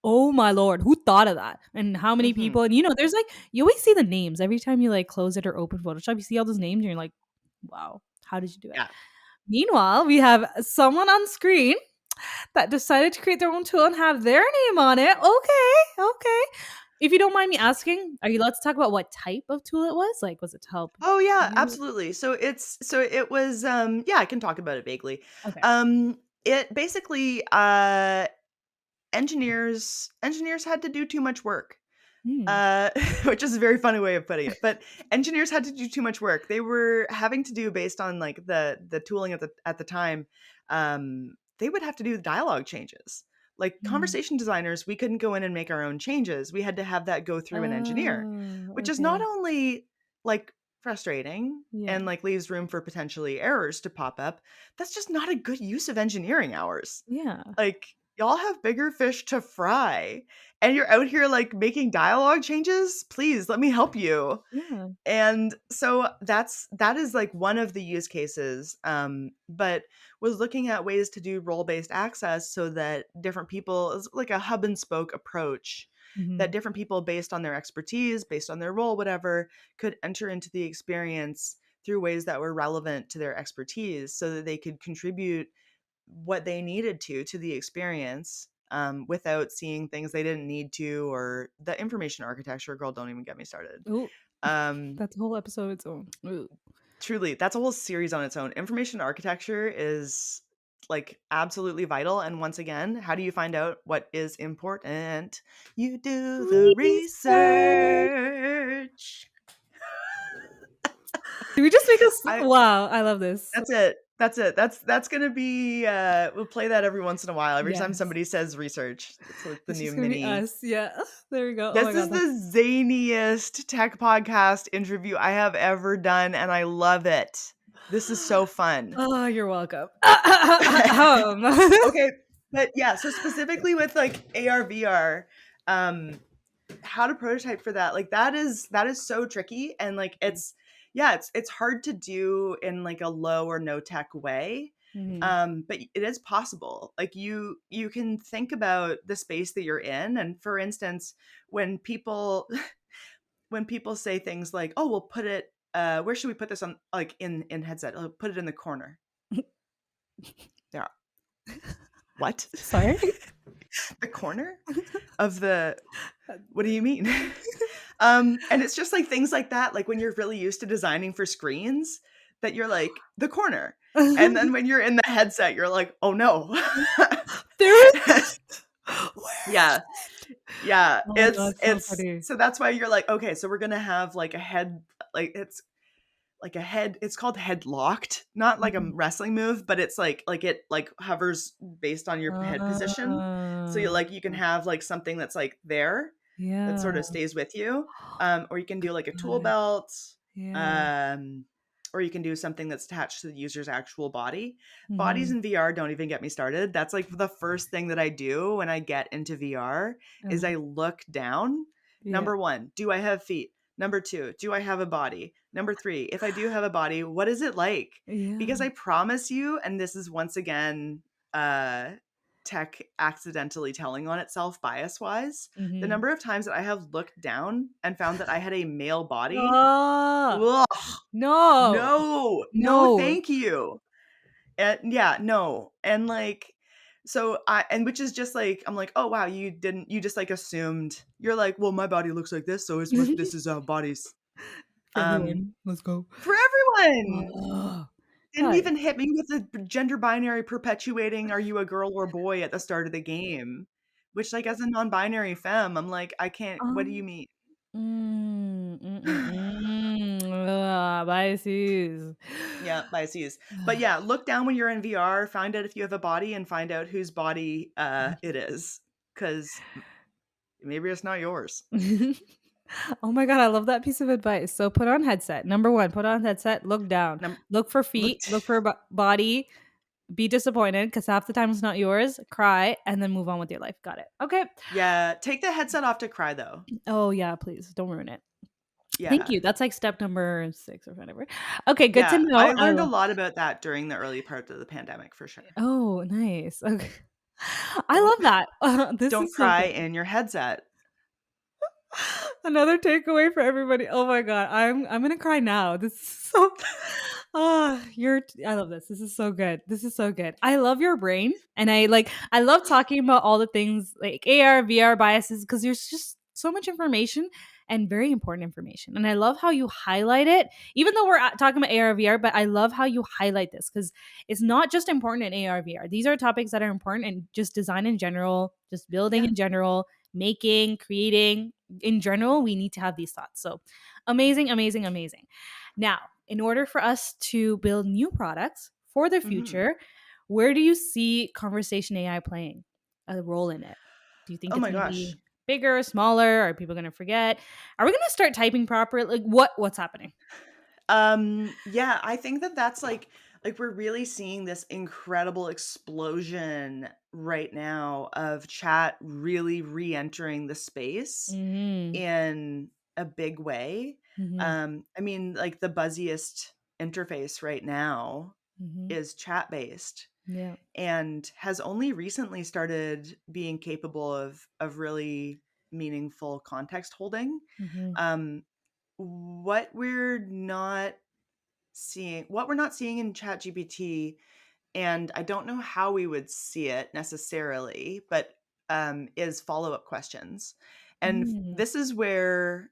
Speaker 1: Oh my Lord, who thought of that? And how many
Speaker 2: Hmm.
Speaker 1: people? And there's like, you always see the names every time you like close it or open Photoshop. You see all those names and you're like, wow, how did you do it?
Speaker 2: Yeah.
Speaker 1: Meanwhile, we have someone on screen that decided to create their own tool and have their name on it. Okay, okay. If you don't mind me asking, are you allowed to talk about what type of tool it was? Like, was it to help
Speaker 2: Oh yeah,
Speaker 1: you?
Speaker 2: absolutely. So it was yeah, I can talk about it vaguely.
Speaker 1: Okay.
Speaker 2: It basically engineers had to do too much work.
Speaker 1: Mm.
Speaker 2: which is a very funny way of putting it. But engineers had to do too much work. They were having to do based on like the tooling at the time. They would have to do dialogue changes. Like
Speaker 1: Mm.
Speaker 2: conversation designers, we couldn't go in and make our own changes. We had to have that go through an engineer,
Speaker 1: Oh,
Speaker 2: which is not
Speaker 1: okay.
Speaker 2: only like frustrating
Speaker 1: Yeah.
Speaker 2: and like leaves room for potentially errors to pop up. That's just not a good use of engineering hours.
Speaker 1: Yeah.
Speaker 2: Like, y'all have bigger fish to fry, and you're out here, like, making dialogue changes? Please, let me help you.
Speaker 1: Yeah.
Speaker 2: And so that is, like, one of the use cases, but was looking at ways to do role-based access so that different people it's like a hub and spoke approach, that
Speaker 1: Mhm.
Speaker 2: different people based on their expertise, based on their role, whatever, could enter into the experience through ways that were relevant to their expertise so that they could contribute what they needed to the experience, without seeing things they didn't need to, or the information architecture, girl, don't even get me started.
Speaker 1: Ooh,
Speaker 2: Um,
Speaker 1: that's a whole episode of its own. Ooh.
Speaker 2: truly, that's a whole series on its own. Information architecture is like absolutely vital. And once again, how do you find out what is important? You do the
Speaker 1: Research.
Speaker 2: research.
Speaker 1: Did we just make us
Speaker 2: I
Speaker 1: wow, I love this.
Speaker 2: That's it. That's it. That's gonna be we'll play that every once in a while. Every time
Speaker 1: Yes.
Speaker 2: somebody says research. It's like the
Speaker 1: It's
Speaker 2: new
Speaker 1: just gonna be
Speaker 2: mini.
Speaker 1: us. Yeah. There we go. Oh my
Speaker 2: This is
Speaker 1: god, that's
Speaker 2: the zaniest tech podcast interview I have ever done, and I love it. This is so fun.
Speaker 1: oh, you're welcome.
Speaker 2: Okay, but yeah, so specifically with like AR VR, um, how to prototype for that, like that is so tricky, and like it's hard to do in like a low or no tech way.
Speaker 1: Mhm.
Speaker 2: But it is possible. Like you can think about the space that you're in, and for instance, when people when people say things like, oh, we'll put it where should we put this on, like in headset, oh, put it in the corner. Yeah. What?
Speaker 1: Sorry?
Speaker 2: The corner of the what do you mean? And it's just like things like that, like when you're really used to designing for screens, that you're like, the corner. And then when you're in the headset, you're like, oh no.
Speaker 1: There is where is
Speaker 2: Yeah. Yeah.
Speaker 1: oh my god, so
Speaker 2: It's
Speaker 1: funny.
Speaker 2: so that's why you're like, okay, so we're gonna have like a head, like it's like a head, it's called head locked, not like a
Speaker 1: Mhm.
Speaker 2: wrestling move, but it's like it like hovers based on your head position. So you
Speaker 1: Uh,
Speaker 2: like you can have like something that's like there that
Speaker 1: yeah.
Speaker 2: sort of stays with you. Or you can do like a tool
Speaker 1: Got it.
Speaker 2: belt,
Speaker 1: Yeah.
Speaker 2: um, or you can do something that's attached to the user's actual body. Bodies
Speaker 1: Mhm.
Speaker 2: in VR, don't even get me started. That's like the first thing that I do when I get into VR is
Speaker 1: Uh,
Speaker 2: I look down.
Speaker 1: yeah.
Speaker 2: Number one, do I have feet? Number two, do I have a body? Number three, if I do have a body, what is it like? Because
Speaker 1: Yeah.
Speaker 2: I promise you, and this is once again uh tech accidentally telling on itself bias wise, the
Speaker 1: Mhm.
Speaker 2: number of times that I have looked down and found that I had a male body,
Speaker 1: Ah!
Speaker 2: ugh,
Speaker 1: No.
Speaker 2: no, no,
Speaker 1: No.
Speaker 2: thank you. And yeah, no. And like, so I, and which is just like, I'm like, oh wow, you just like assumed, you're like, well, my body looks like this, so this is bodies.
Speaker 1: For
Speaker 2: Um,
Speaker 1: everyone. Let's go.
Speaker 2: for everyone.
Speaker 1: Oh,
Speaker 2: Didn't
Speaker 1: God.
Speaker 2: even hit me with the gender binary perpetuating, are you a girl or boy at the start of the game? Which, like, as a non-binary femme, I'm like, I can't, what do you
Speaker 1: Um,
Speaker 2: mean?
Speaker 1: biases.
Speaker 2: Yeah, biases. But yeah, look down when you're in VR, find out if you have a body, and find out whose body it is. Because maybe it's not yours.
Speaker 1: Oh my god, I love that piece of advice. So put on headset. Number 1, put on headset, look down.
Speaker 2: Num-
Speaker 1: Look for
Speaker 2: look,
Speaker 1: feet, look for body, be disappointed because half the time it's not yours, cry, and then move on with your life. Got it. Okay.
Speaker 2: yeah, take the headset off to cry though.
Speaker 1: Oh yeah, please don't ruin it. Thank
Speaker 2: Yeah.
Speaker 1: you. That's like step number 6 or whatever. Okay, good to
Speaker 2: Yeah,
Speaker 1: know.
Speaker 2: I learned a lot about that during the early part of the pandemic for sure.
Speaker 1: Oh, nice. Okay. I
Speaker 2: Don't
Speaker 1: love that. This
Speaker 2: don't
Speaker 1: is so
Speaker 2: cry
Speaker 1: good.
Speaker 2: in your headset.
Speaker 1: Another takeaway for everybody. Oh my god, I'm gonna cry now. This is so I love this. This is so good. This is so good. I love your brain. And I love talking about all the things like AR, VR biases, because there's just so much information and very important information. And I love how you highlight it, even though we're talking about AR, VR, but I love how you highlight this because it's not just important in AR, VR. These are topics that are important in just design in general, just building
Speaker 2: Yeah.
Speaker 1: in general, making, creating. In general, we need to have these thoughts. So amazing, amazing, amazing. Now, in order for us to build new products for the
Speaker 2: Mhm.
Speaker 1: future, where do you see conversation AI playing a role in it? Do you think
Speaker 2: Oh
Speaker 1: it's
Speaker 2: my
Speaker 1: going to
Speaker 2: gosh.
Speaker 1: be bigger, smaller? Are people going to forget? Are we going to start typing properly? Like what's happening?
Speaker 2: Yeah, I think that that's like we're really seeing this incredible explosion right now of chat really re-entering the space
Speaker 1: Mhm.
Speaker 2: in a big way.
Speaker 1: Mhm.
Speaker 2: I mean, like the buzziest interface right now
Speaker 1: Mhm.
Speaker 2: is chat based
Speaker 1: Yeah.
Speaker 2: and has only recently started being capable of really meaningful context holding.
Speaker 1: Mhm.
Speaker 2: Um, what we're not seeing in ChatGPT, and I don't know how we would see it necessarily, but is follow-up questions. And
Speaker 1: Mm.
Speaker 2: this is where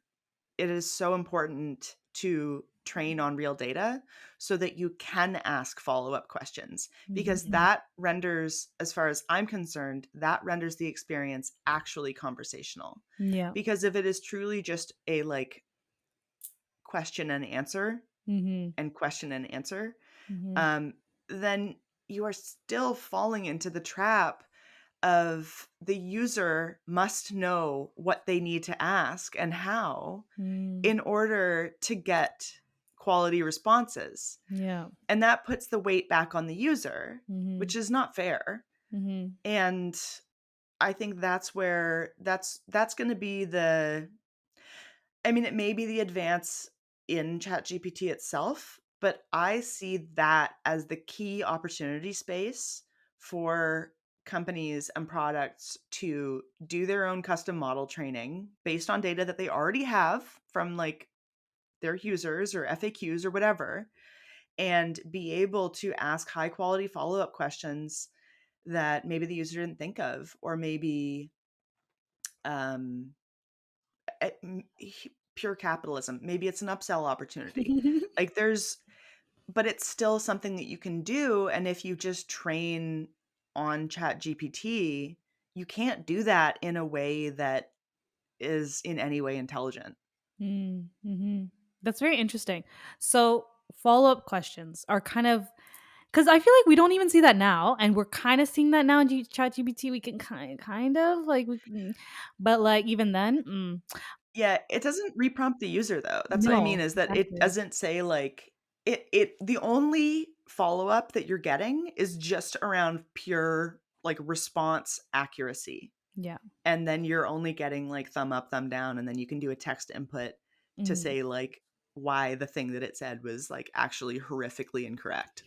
Speaker 2: it is so important to train on real data so that you can ask follow-up questions, because
Speaker 1: Mhm.
Speaker 2: that renders, as far as I'm concerned, that renders the experience actually conversational.
Speaker 1: Yeah.
Speaker 2: Because if it is truly just a like question and answer
Speaker 1: Mhm.
Speaker 2: and question and answer,
Speaker 1: Mhm.
Speaker 2: um, then you are still falling into the trap of the user must know what they need to ask and how
Speaker 1: Mm.
Speaker 2: in order to get quality responses.
Speaker 1: Yeah.
Speaker 2: And that puts the weight back on the user,
Speaker 1: Mhm.
Speaker 2: which is not fair.
Speaker 1: Mhm.
Speaker 2: And I think that's where that's going to be the I mean, it may be the advance in ChatGPT itself, but I see that as the key opportunity space for companies and products to do their own custom model training based on data that they already have from like their users or FAQs or whatever, and be able to ask high quality follow-up questions that maybe the user didn't think of, or maybe um, pure capitalism. Maybe it's an upsell opportunity. Like but it's still something that you can do. And if you just train on Chat GPT, you can't do that in a way that is in any way intelligent.
Speaker 1: Mm. Mhm. That's very interesting. So, follow-up questions are kind of because I feel like we don't even see that now, and we're kind of seeing that now in ChatGPT. We can kind of like but like even then,
Speaker 2: Yeah, it doesn't reprompt the user though. That's what I mean,
Speaker 1: no,
Speaker 2: is that it
Speaker 1: exactly.
Speaker 2: doesn't say like the only follow-up that you're getting is just around pure like response accuracy.
Speaker 1: Yeah.
Speaker 2: And then you're only getting like thumb up, thumb down, and then you can do a text input to
Speaker 1: Mhm.
Speaker 2: say like why the thing that it said was like actually horrifically incorrect.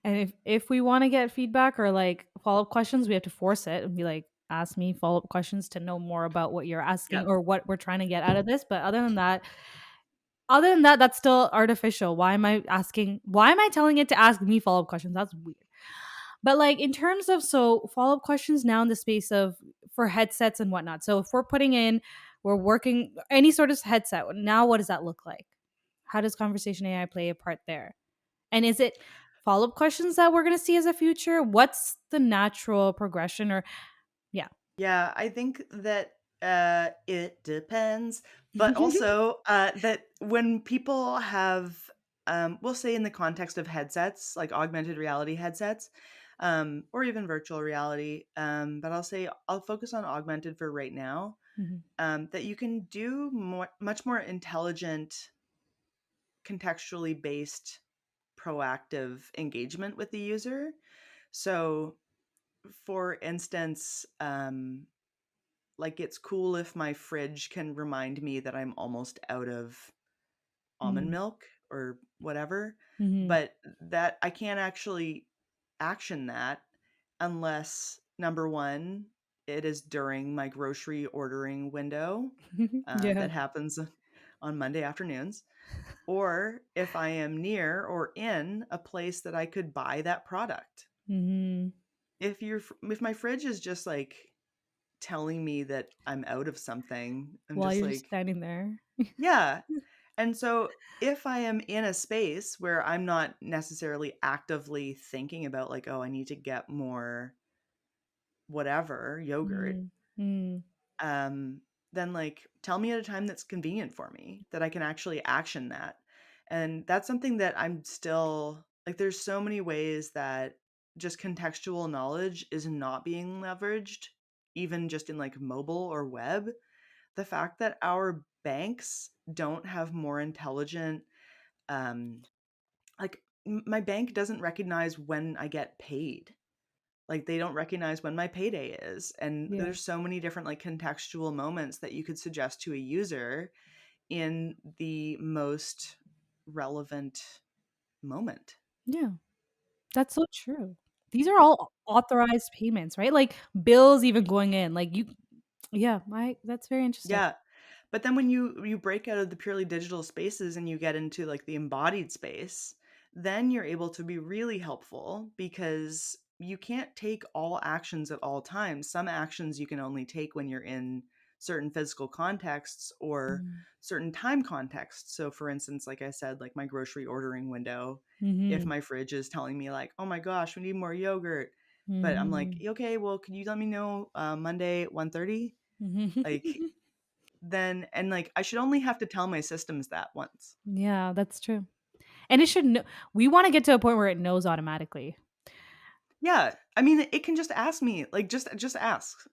Speaker 1: And if we want to get feedback or like follow-up questions, we have to force it and be like, ask me follow-up questions to know more about what you're asking
Speaker 2: Yep.
Speaker 1: or what we're trying to get out of this. But other than that, that's still artificial. Why am I telling it to ask me follow-up questions? That's weird. But like in terms of so follow-up questions now in the space of for headsets and whatnot. So if we're working any sort of headset, now what does that look like? How does conversation AI play a part there? And is it follow-up questions that we're going to see as a future? What's the natural progression or yeah.
Speaker 2: Yeah, I think that it depends, but also that when people have, we'll say in the context of headsets, like augmented reality headsets, or even virtual reality, but I'll focus on augmented for right now,
Speaker 1: Mhm.
Speaker 2: that you can do much more intelligent, contextually based, proactive engagement with the user. So, for instance, like it's cool if my fridge can remind me that I'm almost out of almond
Speaker 1: Mhm.
Speaker 2: milk or whatever,
Speaker 1: Mhm.
Speaker 2: but that I can't actually action that unless number one, it is during my grocery ordering window
Speaker 1: Yeah.
Speaker 2: that happens on Monday afternoons, or if I am near or in a place that I could buy that product.
Speaker 1: Mhm.
Speaker 2: If my fridge is just like telling me that I'm out of something, I'm
Speaker 1: While
Speaker 2: just
Speaker 1: you're just
Speaker 2: like,
Speaker 1: standing there.
Speaker 2: yeah. And so if I am in a space where I'm not necessarily actively thinking about like, oh, I need to get more whatever yogurt,
Speaker 1: Mhm. Mm.
Speaker 2: um, then like tell me at a time that's convenient for me that I can actually action that. And that's something that I'm still like, there's so many ways that just contextual knowledge is not being leveraged, even just in like mobile or web. The fact that our banks don't have more intelligent, um, like my bank doesn't recognize when I get paid. Like, they don't recognize when my payday is, and
Speaker 1: Yeah.
Speaker 2: there's so many different, like, contextual moments that you could suggest to a user in the most relevant moment.
Speaker 1: Yeah. That's so true. These are all authorized payments, right? Like bills even going in. Like you yeah, I that's very interesting.
Speaker 2: Yeah. But then when you break out of the purely digital spaces and you get into like the embodied space, then you're able to be really helpful because you can't take all actions at all times. Some actions you can only take when you're in certain physical contexts or
Speaker 1: Mm.
Speaker 2: certain time contexts. So for instance, like I said, like my grocery ordering window, if
Speaker 1: Mhm.
Speaker 2: my fridge is telling me like, "Oh my gosh, we need more yogurt." But I'm like,
Speaker 1: Mhm.
Speaker 2: "Okay, well, can you let me know Monday at 1:30?" Like
Speaker 1: Mhm.
Speaker 2: then and, like, I should only have to tell my systems that once.
Speaker 1: Yeah, that's true. And it should know we wanna get to a point where it knows automatically.
Speaker 2: Yeah, I mean, it can just ask me, like, just ask.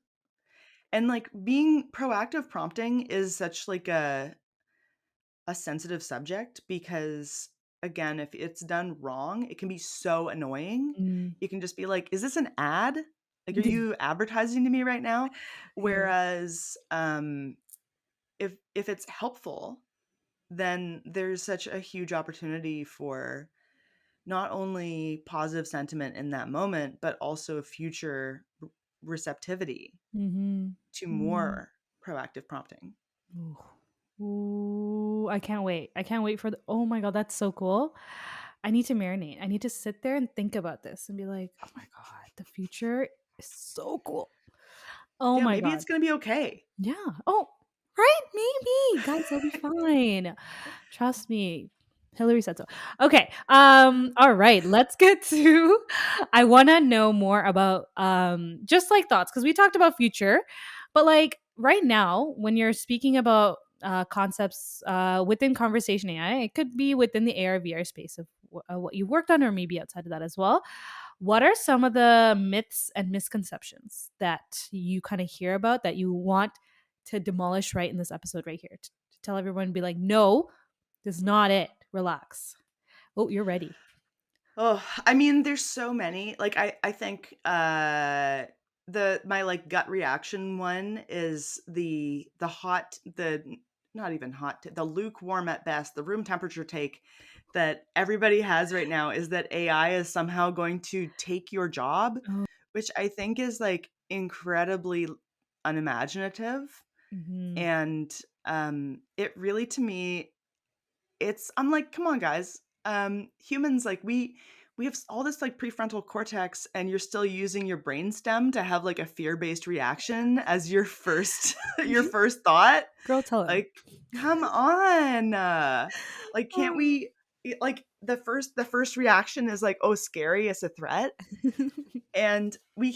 Speaker 2: And, like, being proactive prompting is such, like, a sensitive subject because, again, if it's done wrong, it can be so annoying.
Speaker 1: Mm.
Speaker 2: You can just be like, "Is this an ad? Like, are you advertising to me right now?"
Speaker 1: Yeah.
Speaker 2: Whereas, if it's helpful, then there's such a huge opportunity for not only positive sentiment in that moment, but also future receptivity
Speaker 1: Mhm.
Speaker 2: to
Speaker 1: Mm.
Speaker 2: more proactive prompting.
Speaker 1: Ooh. Ooh, I can't wait. I can't wait for the oh my god, that's so cool. I need to marinate. I need to sit there and think about this and be like, "Oh my god, the future is so cool." Oh
Speaker 2: Yeah,
Speaker 1: my
Speaker 2: maybe
Speaker 1: god.
Speaker 2: it's going to be okay.
Speaker 1: Yeah. Oh, right? Maybe. Guys, it'll be fine. Trust me. Hillary said so. Okay. All right. Let's get to I want to know more about just like thoughts cuz we talked about future, but like right now when you're speaking about concepts within conversation AI, it could be within the AR VR space of what you worked on or maybe outside of that as well. What are some of the myths and misconceptions that you kind of hear about that you want to demolish right in this episode right here? To tell everyone, be like, no, this is not it. Relax. Oh, you're ready.
Speaker 2: Oh, I mean, there's so many. Like I think the my like gut reaction one is the hot the not even hot the lukewarm at best, the room temperature take that everybody has right now is that AI is somehow going to take your job,
Speaker 1: Oh.
Speaker 2: which I think is like incredibly unimaginative.
Speaker 1: Mm-hmm.
Speaker 2: And it really to me I'm like, "Come on, guys. Humans, like, we have all this, like, prefrontal cortex, and you're still using your brainstem to have, like, a fear-based reaction as your first your first thought?
Speaker 1: Girl, tell him.
Speaker 2: Like, come on. Like, can't
Speaker 1: Oh.
Speaker 2: we like, the first reaction is like, "Oh, scary, it's a threat." And we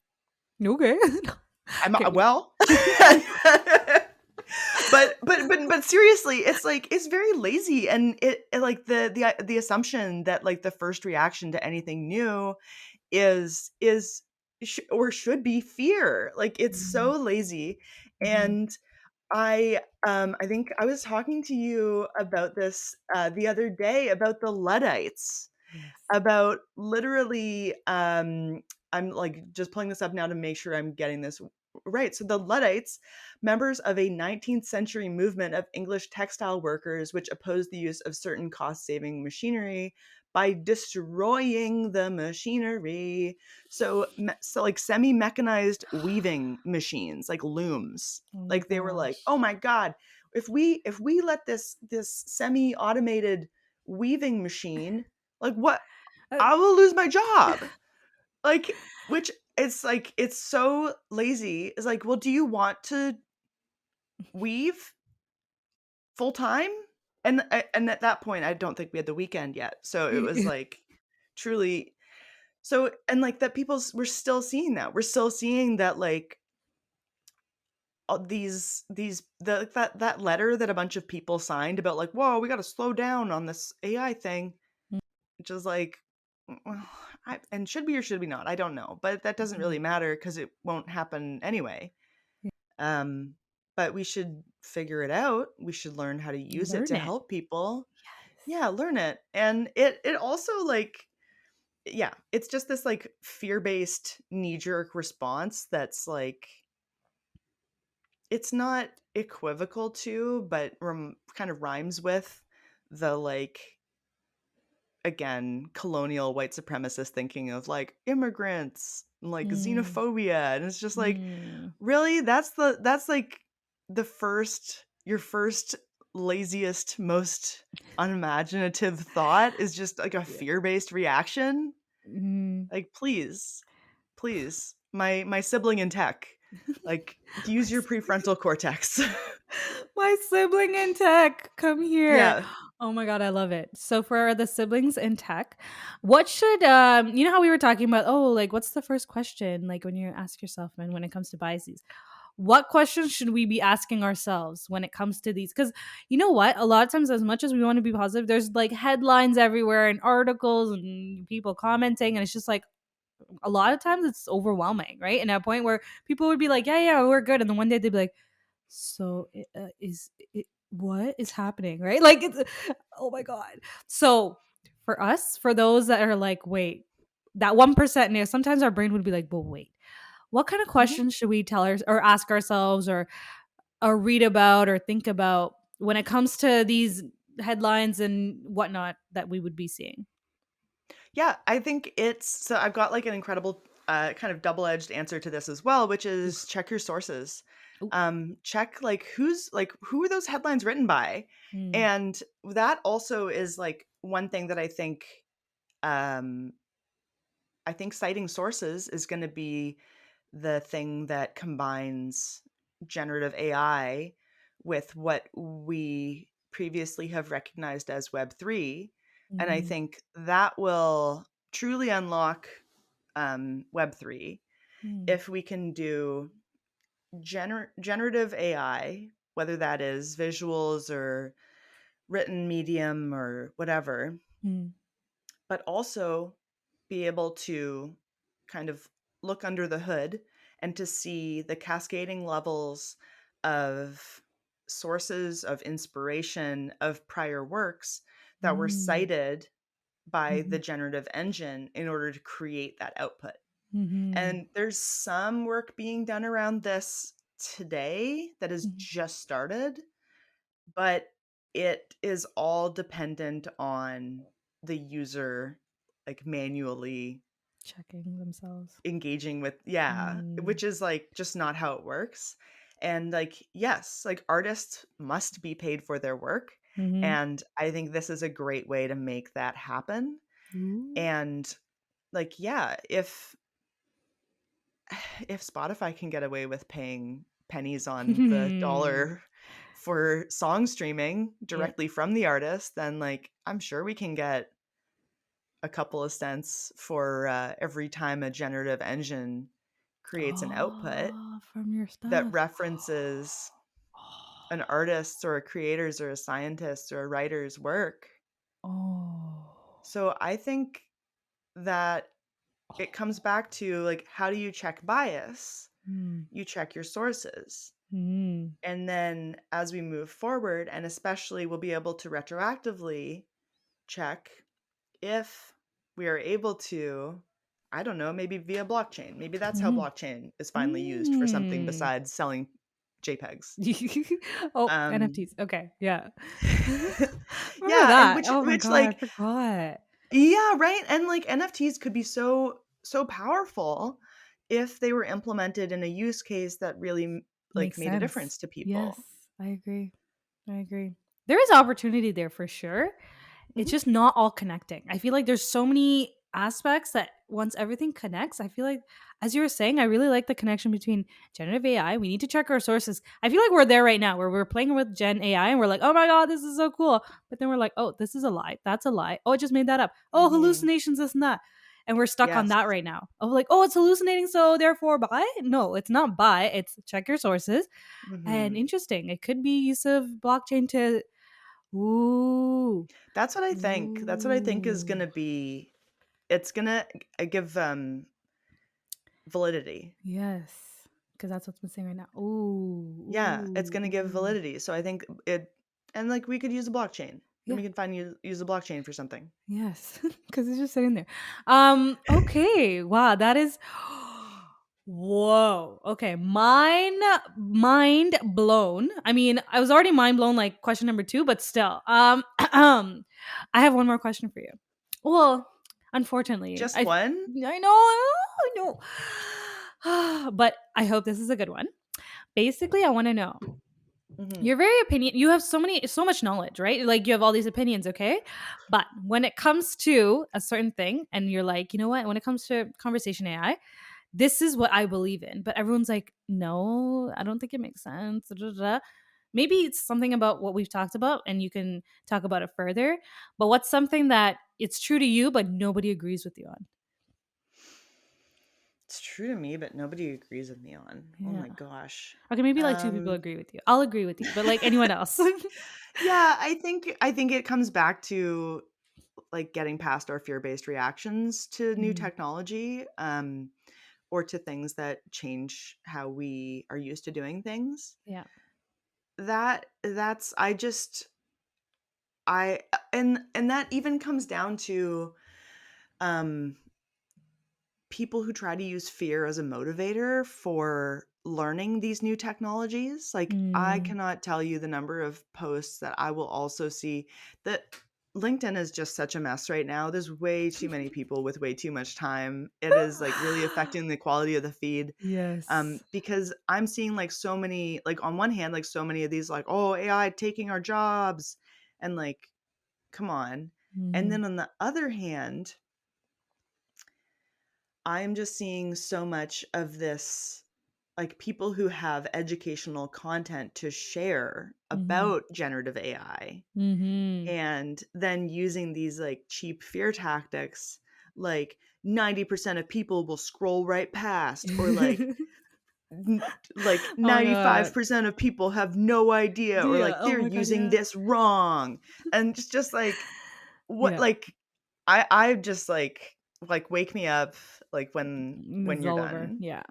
Speaker 1: Okay.
Speaker 2: I'm
Speaker 1: Okay.
Speaker 2: well but seriously, it's like it's very lazy, and like the assumption that like the first reaction to anything new or should be fear. Like it's so lazy.
Speaker 1: Mm-hmm.
Speaker 2: And I think I was talking to you about this the other day about the Luddites,
Speaker 1: Yes.
Speaker 2: about literally I'm like just pulling this up now to make sure I'm getting this right. So the Luddites, members of a 19th century movement of English textile workers which opposed the use of certain cost-saving machinery by destroying the machinery. So so like semi-mechanized weaving machines, like looms.
Speaker 1: Oh my
Speaker 2: Like they were like,
Speaker 1: gosh.
Speaker 2: "Oh my god, if we let this semi-automated weaving machine, like what,
Speaker 1: Uh,
Speaker 2: I will lose my job." Like, which it's like, it's so lazy. It's like, well, do you want to weave full time? And at that point, I don't think we had the weekend yet. So it was like truly so and like that we're still seeing that. We're still seeing that like that letter that a bunch of people signed about like, whoa, we got to slow down on this AI thing, which is like, well, and should be or should be not, I don't know, but that doesn't really
Speaker 1: Mhm.
Speaker 2: matter because it won't happen anyway. Um, but we should figure it out. We should learn how to use it
Speaker 1: Learn
Speaker 2: to
Speaker 1: it.
Speaker 2: help people.
Speaker 1: Yes.
Speaker 2: Yeah, learn it. And it also like, yeah, it's just this like fear-based knee-jerk response that's like, it's not equivocal to, but kind of rhymes with the like, again, colonial white supremacist thinking of like immigrants and like
Speaker 1: Mm.
Speaker 2: xenophobia. And it's just like,
Speaker 1: Mm.
Speaker 2: really? That's like the first your first laziest, most unimaginative thought is just like a
Speaker 1: Yeah.
Speaker 2: fear-based reaction?
Speaker 1: Mm.
Speaker 2: Like, please, please. My sibling in tech, like,
Speaker 1: My
Speaker 2: use your prefrontal cortex.
Speaker 1: My sibling in tech, come here.
Speaker 2: Yeah.
Speaker 1: Oh my god, I love it. So for the siblings in tech, what should you know how we were talking about, oh, like what's the first question like when you ask yourself and when it comes to biases? What questions should we be asking ourselves when it comes to these? Cuz you know what? A lot of times as much as we want to be positive, there's like headlines everywhere and articles and people commenting and it's just like a lot of times it's overwhelming, right? And at a point where people would be like, "Yeah, yeah, we're good." And then one day they'd be like, so is it, what is happening, right? Like it's, oh my god. So for us, for those that are like, wait, that 1% news, sometimes our brain would be like, well, wait, what kind of
Speaker 2: Mhm.
Speaker 1: questions should we tell our, or ask ourselves or read about or think about when it comes to these headlines and whatnot that we would be seeing?
Speaker 2: Yeah, I think it's so I've got like an incredible kind of double-edged answer to this as well, which is
Speaker 1: Oof.
Speaker 2: check your sources.
Speaker 1: Ooh.
Speaker 2: Check like who are those headlines written by?
Speaker 1: Mm.
Speaker 2: And that also is like one thing that um I think citing sources is going to be the thing that combines generative AI with what we previously have recognized as Web3. And I
Speaker 1: Mm.
Speaker 2: think that will truly unlock Web3
Speaker 1: Mm.
Speaker 2: if we can do generative AI, whether that is visuals or written medium or whatever,
Speaker 1: Mm.
Speaker 2: but also be able to kind of look under the hood and to see the cascading levels of sources of inspiration of prior works that were
Speaker 1: Mm.
Speaker 2: cited by the
Speaker 1: Mhm.
Speaker 2: generative engine in order to create that output.
Speaker 1: Mhm.
Speaker 2: And there's some work being done around this today that has
Speaker 1: Mhm.
Speaker 2: just started, but it is all dependent on the user, like, manually
Speaker 1: Checking themselves.
Speaker 2: engaging with, yeah,
Speaker 1: Mm.
Speaker 2: which is, like, just not how it works. And, like, yes, like, artists must be paid for their work,
Speaker 1: Mhm.
Speaker 2: and I think this is a great way to make that happen.
Speaker 1: Ooh.
Speaker 2: And, like, yeah, if Spotify can get away with paying pennies on the dollar for song streaming
Speaker 1: Yeah.
Speaker 2: directly from the artist, then like I'm sure we can get a couple of cents for every time a generative engine creates an output
Speaker 1: Oh, from your
Speaker 2: that
Speaker 1: stuff.
Speaker 2: references an artist's or a creator's or a scientist's or a writer's work.
Speaker 1: Oh.
Speaker 2: So I think that it comes back to like, how do you check bias?
Speaker 1: Mm.
Speaker 2: You check your sources.
Speaker 1: Mm.
Speaker 2: And then as we move forward, and especially we'll be able to retroactively check if we are able to, I don't know, maybe via blockchain. Maybe that's how
Speaker 1: Mhm.
Speaker 2: blockchain is finally used for something
Speaker 1: Mm.
Speaker 2: besides selling JPEGs.
Speaker 1: Oh,
Speaker 2: Um,
Speaker 1: NFTs. Okay, yeah. Remember
Speaker 2: yeah, and
Speaker 1: that.
Speaker 2: which
Speaker 1: Oh my
Speaker 2: which
Speaker 1: god, I
Speaker 2: like,
Speaker 1: forgot.
Speaker 2: yeah, right. And like NFTs could be so powerful if they were implemented in a use case that really like
Speaker 1: Makes
Speaker 2: made a
Speaker 1: sense.
Speaker 2: difference to
Speaker 1: Yes,
Speaker 2: people.
Speaker 1: I agree. I agree. There is opportunity there for sure. It's
Speaker 2: Mhm.
Speaker 1: just not all connecting. I feel like there's so many aspects that once everything connects, I feel like, as you were saying, I really like the connection between generative AI. We need to check our sources. I feel like we're there right now where we're playing with Gen AI and we're like, oh my God, this is so cool. But then we're like, oh, this is a lie. That's a lie. Oh, I just made that up. Oh,
Speaker 2: Mhm.
Speaker 1: hallucinations, this and that. And we're stuck on
Speaker 2: Yes.
Speaker 1: that right now. Of like, oh, it's hallucinating, so therefore buy. No, it's not buy. It's check your sources. And
Speaker 2: Hmm.
Speaker 1: interesting, it could be use of blockchain to ooh.
Speaker 2: That's what I think. That's what I think is
Speaker 1: Ooh.
Speaker 2: gonna be. It's gonna give validity.
Speaker 1: Yes. Because that's what's missing right now. Ooh.
Speaker 2: Yeah, it's
Speaker 1: Ooh.
Speaker 2: gonna give
Speaker 1: Ooh.
Speaker 2: validity. So I think it, and like we could use a blockchain. And
Speaker 1: Yeah.
Speaker 2: we can find use a blockchain for something.
Speaker 1: Yes. Because it's just sitting there. Okay. Wow. That is whoa. Okay. Mind blown. I mean, I was already mind blown like question number 2, but still. I have one more question for you. Well, unfortunately,
Speaker 2: Just one?
Speaker 1: I know, I know. But I hope this is a good one. Basically, I want to know.
Speaker 2: Hmm.
Speaker 1: You're very opinion. You have so much knowledge, right? Like you have all these opinions, okay? But when it comes to a certain thing, and you're like, you know what? When it comes to conversation AI, this is what I believe in. But everyone's like, no, I don't think it makes sense. Da, da, da. Maybe it's something about what we've talked about, and you can talk about it further. But what's something that it's true to you, but nobody agrees with you on?
Speaker 2: It's true to me, but nobody agrees with me on. Oh
Speaker 1: Yeah.
Speaker 2: my gosh.
Speaker 1: Okay, maybe like 2 people
Speaker 2: Um,
Speaker 1: agree with you. I'll agree with you, but like anyone else.
Speaker 2: yeah, I think it comes back to like getting past our fear-based reactions to new
Speaker 1: Mhm.
Speaker 2: technology, or to things that change how we are used to doing things.
Speaker 1: Yeah.
Speaker 2: That's I just I and that even comes down to um people who try to use fear as a motivator for learning these new technologies. Like, I
Speaker 1: Mm.
Speaker 2: cannot tell you the number of posts that I will also see that LinkedIn is just such a mess right now. There's way too many people with way too much time. It is like really affecting the quality of the feed.
Speaker 1: Yes.
Speaker 2: Because I'm seeing like so many, like on one hand, like so many of these, like, oh, AI taking our jobs, and like, come on. And
Speaker 1: Mhm.
Speaker 2: then on the other hand, I'm just seeing so much of this, like people who have educational content to share
Speaker 1: Mhm.
Speaker 2: about generative AI,
Speaker 1: Mhm.
Speaker 2: and then using these like cheap fear tactics, like 90% of people will scroll right past, or n- like
Speaker 1: Oh my god.
Speaker 2: 95% of people have no idea, or
Speaker 1: Yeah.
Speaker 2: like
Speaker 1: Oh
Speaker 2: they're
Speaker 1: my god,
Speaker 2: using
Speaker 1: yeah.
Speaker 2: this wrong. And just like what,
Speaker 1: Yeah.
Speaker 2: like I just like wake me up like when
Speaker 1: It's
Speaker 2: you're
Speaker 1: all over.
Speaker 2: done.
Speaker 1: Yeah.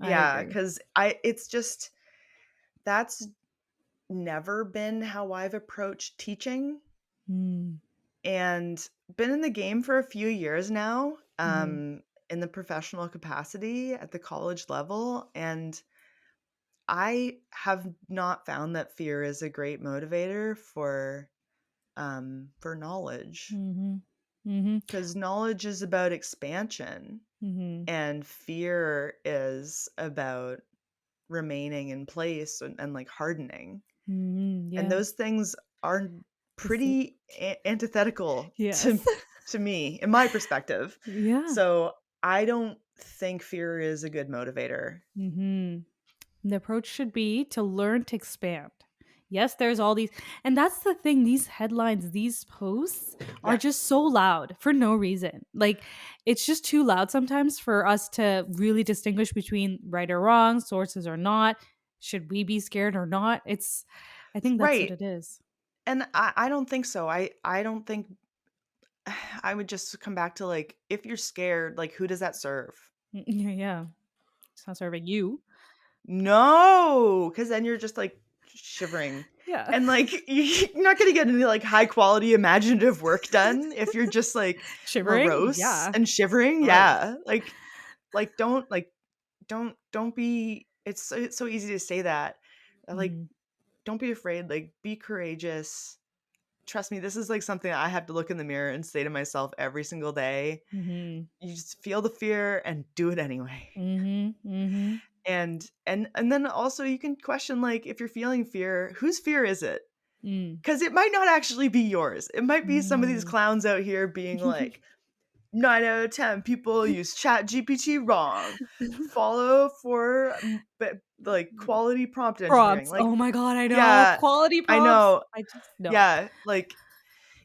Speaker 1: I
Speaker 2: Yeah,
Speaker 1: agree.
Speaker 2: cuz I it's just that's never been how I've approached teaching,
Speaker 1: Mm.
Speaker 2: and been in the game for a few years now,
Speaker 1: Mhm.
Speaker 2: in the professional capacity at the college level, and I have not found that fear is a great motivator for knowledge,
Speaker 1: Mhm. Mhm.
Speaker 2: because knowledge is about expansion
Speaker 1: Mhm.
Speaker 2: and fear is about remaining in place, and like hardening.
Speaker 1: Mhm.
Speaker 2: And
Speaker 1: Yeah.
Speaker 2: those things are
Speaker 1: The same.
Speaker 2: pretty antithetical
Speaker 1: Yes.
Speaker 2: to me in my perspective.
Speaker 1: Yeah.
Speaker 2: So I don't think fear is a good motivator.
Speaker 1: Mhm. The approach should be to learn to expand. Yes, there's all these, and that's the thing. These headlines, these posts are
Speaker 2: Yeah.
Speaker 1: just so loud for no reason. Like, it's just too loud sometimes for us to really distinguish between right or wrong, sources or not. Should we be scared or not? I think that's what
Speaker 2: Right.
Speaker 1: it is.
Speaker 2: And I don't think so. I don't think I would just come back to like, if you're scared, like who does that serve?
Speaker 1: Yeah, yeah. It's not serving you.
Speaker 2: No, because then you're just like shivering.
Speaker 1: Yeah.
Speaker 2: And like you're not gonna get any like high quality imaginative work done if you're just like
Speaker 1: Shivering?
Speaker 2: morose
Speaker 1: Yeah.
Speaker 2: and shivering.
Speaker 1: Ugh.
Speaker 2: Yeah. Don't be, it's so easy to say that. Like,
Speaker 1: Mm-hmm.
Speaker 2: don't be afraid, like be courageous. Trust me, this is like something I have to look in the mirror and say to myself every single day.
Speaker 1: Mm-hmm.
Speaker 2: You just feel the fear and do it anyway.
Speaker 1: Mm-hmm. Mm-hmm.
Speaker 2: And then also you can question, like, if you're feeling fear, whose fear is it?
Speaker 1: Mm.
Speaker 2: Because it might not actually be yours. It might be some of these
Speaker 1: Mm.
Speaker 2: clowns out here being like, 9 out of 10 people use chat gpt wrong, follow for like quality prompt engineering,
Speaker 1: Prompts.
Speaker 2: like,
Speaker 1: Oh my god, I know.
Speaker 2: yeah,
Speaker 1: Quality
Speaker 2: I
Speaker 1: prompts.
Speaker 2: know,
Speaker 1: I just no.
Speaker 2: yeah, like,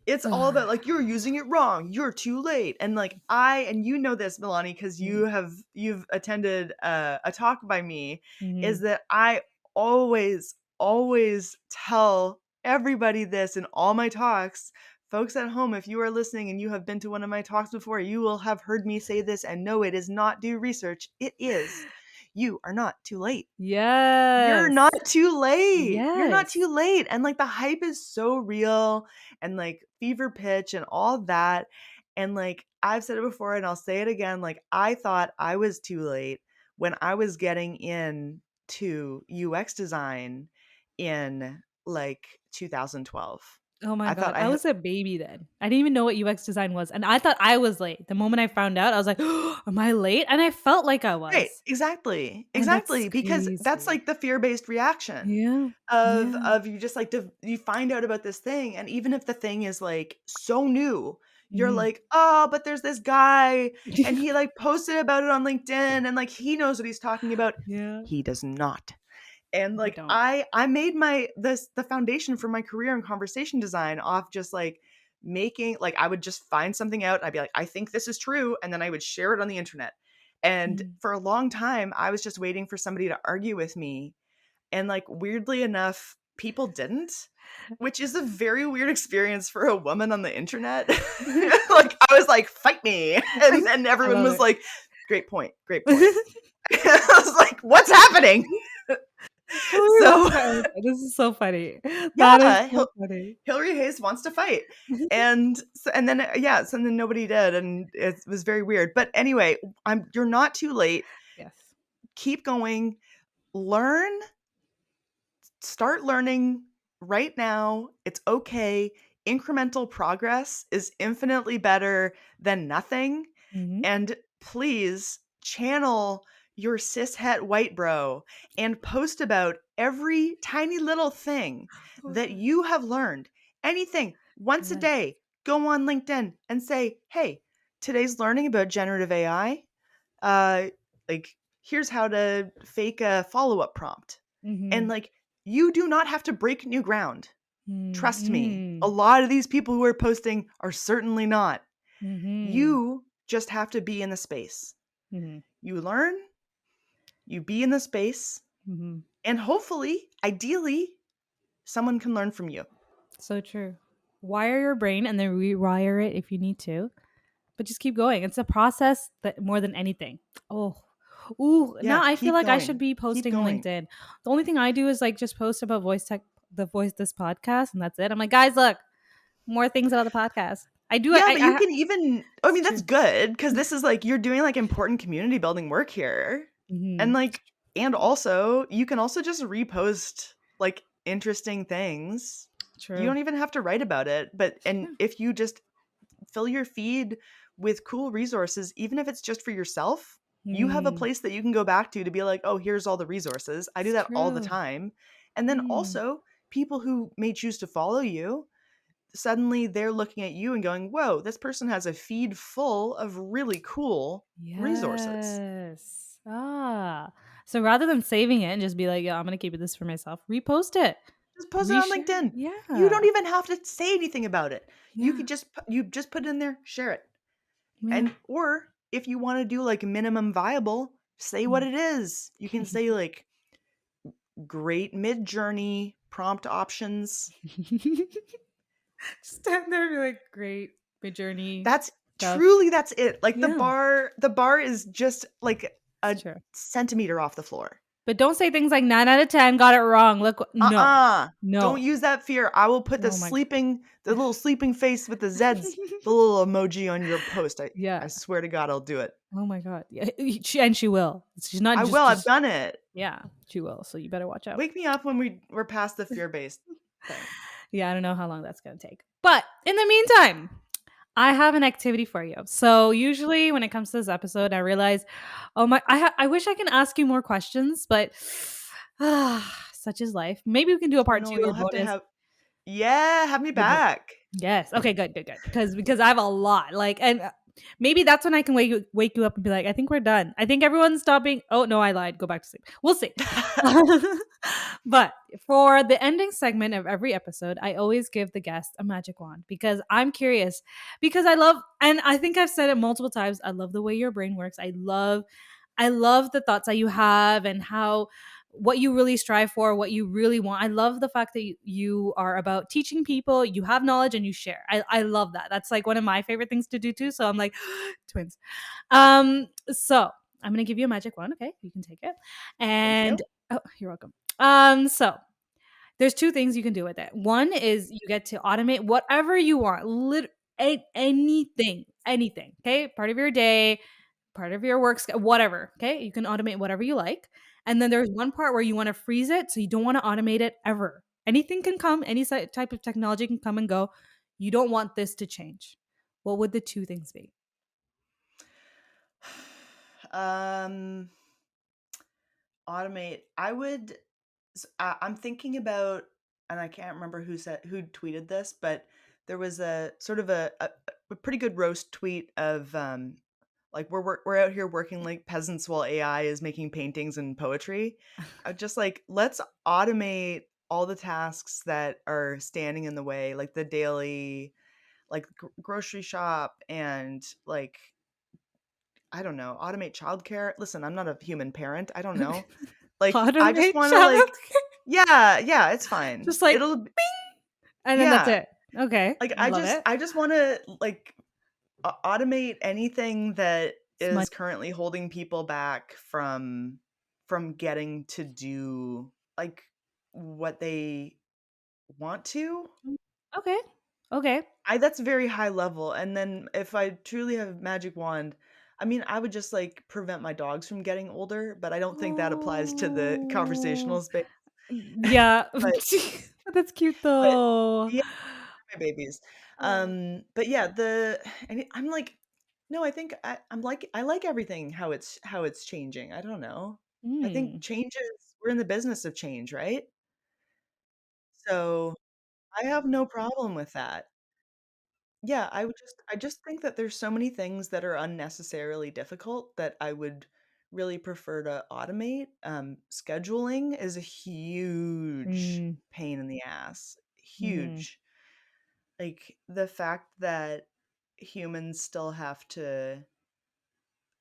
Speaker 2: It's all about like you're using it wrong. You're too late. And like and you know this, Millani, because you've attended a talk by me, is that I always tell everybody this in all my talks. Folks at home, if you are listening and you have been to one of my talks before, you will have heard me say this. And no, it is not do research. It is. You are not too late. You're
Speaker 1: Yes.
Speaker 2: not too late. You're not
Speaker 1: Yes.
Speaker 2: too late. And like the hype is so real and like fever pitch and all that. And like I've said it before and I'll say it again. Like I thought I was too late when I was getting into UX design in like 2012.
Speaker 1: Oh my
Speaker 2: I thought
Speaker 1: God. I was a baby then. I didn't even know what UX design was. And I thought I was late. The moment I found out, I was like, oh, am I late? And I felt like I was.
Speaker 2: right, exactly.
Speaker 1: And that's
Speaker 2: Exactly. Because that's
Speaker 1: crazy.
Speaker 2: like the fear-based reaction
Speaker 1: Yeah. Yeah.
Speaker 2: of you just like you find out about this thing, and even if the thing is like so new, you're
Speaker 1: Mhm.
Speaker 2: like, "Oh, but there's this guy and he like posted about it on LinkedIn and like he knows what he's talking about."
Speaker 1: Yeah.
Speaker 2: He does not. And
Speaker 1: They
Speaker 2: like
Speaker 1: don't.
Speaker 2: I made the foundation for my career in conversation design off just like making like I would just find something out, I'd be like, I think this is true, and then I would share it on the internet. And
Speaker 1: Mhm.
Speaker 2: for a long time I was just waiting for somebody to argue with me, and like weirdly enough people didn't, which is a very weird experience for a woman on the internet. Like I was like, fight me, and
Speaker 1: I
Speaker 2: everyone
Speaker 1: love
Speaker 2: was
Speaker 1: it.
Speaker 2: like, great point, great point. I was like, what's happening?
Speaker 1: Hilary wants
Speaker 2: So
Speaker 1: to fight. This is so funny. That is
Speaker 2: yeah,
Speaker 1: so funny.
Speaker 2: Hilary Hayes wants to fight. And then so then nobody did, and it was very weird. But anyway, you're not too late.
Speaker 1: Yes.
Speaker 2: Keep going. Learn, start learning right now. It's okay. Incremental progress is infinitely better than nothing.
Speaker 1: Mhm.
Speaker 2: And please channel your cishet white bro and post about every tiny little thing
Speaker 1: Oh my
Speaker 2: that
Speaker 1: God.
Speaker 2: you have learned. Anything once a
Speaker 1: Yes.
Speaker 2: day. Go on LinkedIn and say, hey, today's learning about generative AI. Uh, like, here's how to fake a follow up prompt. And
Speaker 1: Mhm.
Speaker 2: like, you do not have to break new ground. Trust me. A
Speaker 1: Mhm.
Speaker 2: lot of these people who are posting are certainly not.
Speaker 1: Mhm.
Speaker 2: You just have to be in the space.
Speaker 1: Mhm.
Speaker 2: You learn, you be in the space,
Speaker 1: Mhm.
Speaker 2: and hopefully, ideally, someone can learn from you.
Speaker 1: So true. Wire your brain and then rewire it if you need to, but just keep going. It's a process that more than anything. Oh, ooh.
Speaker 2: Yeah,
Speaker 1: Now I feel
Speaker 2: keep
Speaker 1: like I should
Speaker 2: going.
Speaker 1: be
Speaker 2: Keep
Speaker 1: posting on
Speaker 2: going.
Speaker 1: LinkedIn. The only thing I do is like just post about voice tech, the voice this podcast, and that's it. I'm like, guys, look, more things about the podcast. I do.
Speaker 2: Yeah, but you can even, I
Speaker 1: It's
Speaker 2: mean, that's
Speaker 1: true.
Speaker 2: good because this is like you're doing like important community building work here. And
Speaker 1: Mm-hmm.
Speaker 2: like, and also, you can also just repost like interesting things. You
Speaker 1: True.
Speaker 2: don't even have to write about it. And
Speaker 1: Yeah.
Speaker 2: if you just fill your feed with cool resources, even if it's just for yourself, you have a
Speaker 1: Mm,
Speaker 2: place that you can go back to be like, oh, here's all the resources. I do
Speaker 1: it's
Speaker 2: that all the
Speaker 1: true.
Speaker 2: time. And then
Speaker 1: Mm,
Speaker 2: also, people who may choose to follow you, suddenly they're looking at you and going, whoa, this person has a feed full of really cool resources.
Speaker 1: yes. Ah. So rather than saving it and just be like, yeah, I'm gonna keep this for myself, repost it.
Speaker 2: Just post it on
Speaker 1: Reshare.
Speaker 2: LinkedIn. You don't
Speaker 1: Yeah.
Speaker 2: even have to say anything about it. You
Speaker 1: Yeah.
Speaker 2: could just put it in there, share it.
Speaker 1: Yeah.
Speaker 2: And or if you want to do like minimum viable, say what
Speaker 1: Mm.
Speaker 2: it is. You can say like great mid journey prompt options.
Speaker 1: Stand there and be like, great, my journey
Speaker 2: That's
Speaker 1: stuff.
Speaker 2: truly that's it. Like
Speaker 1: Yeah,
Speaker 2: the bar is just like
Speaker 1: it's
Speaker 2: a
Speaker 1: true.
Speaker 2: centimeter off the floor.
Speaker 1: But don't say things like 9 out of 10 got it wrong. Look, no,
Speaker 2: Uh-uh. Don't
Speaker 1: no.
Speaker 2: use that fear. I will put
Speaker 1: Oh my god.
Speaker 2: the little sleeping face with the Zeds, the little emoji on your post. I
Speaker 1: Yeah.
Speaker 2: swear to God I'll do it.
Speaker 1: Oh my god. Yeah. She will. She's not
Speaker 2: I will. I've
Speaker 1: just.
Speaker 2: done it.
Speaker 1: Yeah. She will. So you better watch out.
Speaker 2: Wake me up when we're past the fear-based thing.
Speaker 1: Yeah. I don't know how long that's gonna take. But in the meantime, I have an activity for you. So usually when it comes to this episode, I realize, oh my, I wish I can ask you more questions, but such is life. Maybe we can do a
Speaker 2: Oh
Speaker 1: part
Speaker 2: no,
Speaker 1: two or
Speaker 2: you'll have to
Speaker 1: bonus.
Speaker 2: have yeah, have me
Speaker 1: Okay, good.
Speaker 2: back.
Speaker 1: Yes. Okay. Good. Good. Good. Because I have a lot. Like, and maybe that's when I can wake you up and be like, I think we're done. I think everyone's stopping. Oh no, I lied. Go back to sleep. We'll see. But for the ending segment of every episode, I always give the guest a magic wand because I'm curious. Because I love, and I think I've said it multiple times, I love the way your brain works. I love the thoughts that you have and how what you really strive for, what you really want. I love the fact that you are about teaching people, you have knowledge and you share. I love that. That's like one of my favorite things to do too. So I'm like, twins. So I'm gonna give you a magic wand. Okay, you can take it.
Speaker 2: Thank you.
Speaker 1: And oh, you're welcome. So there's two things you can do with it. One is you get to automate whatever you want, anything. Okay, part of your day, part of your work, whatever. Okay, you can automate whatever you like. And then there's one part where you want to freeze it, so you don't want to automate it ever. Anything can come, any type of technology can come and go. You don't want this to change. What would the two things be?
Speaker 2: Um, automate. I'm thinking about, and I can't remember who tweeted this, but there was a sort of a pretty good roast tweet of like we're out here working like peasants while AI is making paintings and poetry. Just like let's automate all the tasks that are standing in the way, like the daily, like grocery shop and like I don't know, automate childcare. Listen, I'm not a human parent. I don't know. Like I just
Speaker 1: Automate
Speaker 2: want to
Speaker 1: child,
Speaker 2: like yeah, it's fine.
Speaker 1: just like
Speaker 2: It'll
Speaker 1: and then that's
Speaker 2: yeah.
Speaker 1: it. Okay,
Speaker 2: Like
Speaker 1: I love it.
Speaker 2: I just want to like automate anything that
Speaker 1: Smudge.
Speaker 2: is currently holding people back from getting to do like what they want to.
Speaker 1: Okay, okay.
Speaker 2: I That's very high level. And then if I truly have a magic wand, I mean, I would just like prevent my dogs from getting older, but I don't think that applies to the
Speaker 1: Oh,
Speaker 2: conversational space.
Speaker 1: yeah.
Speaker 2: But
Speaker 1: That's cute
Speaker 2: but
Speaker 1: though.
Speaker 2: yeah, my babies.
Speaker 1: Oh.
Speaker 2: But yeah, I'm like, no, I think I like everything how it's changing. I don't know. I think
Speaker 1: Mm,
Speaker 2: we're in the business of change, right? So I have no problem with that. Yeah, I just think that there's so many things that are unnecessarily difficult that I would really prefer to automate. Scheduling is a huge
Speaker 1: mm,
Speaker 2: pain in the ass.
Speaker 1: mm.
Speaker 2: Huge. Like the fact that humans still have to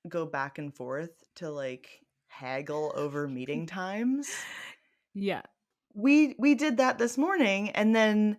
Speaker 2: go back and forth to like haggle over meeting times.
Speaker 1: Yeah.
Speaker 2: We did that this morning and then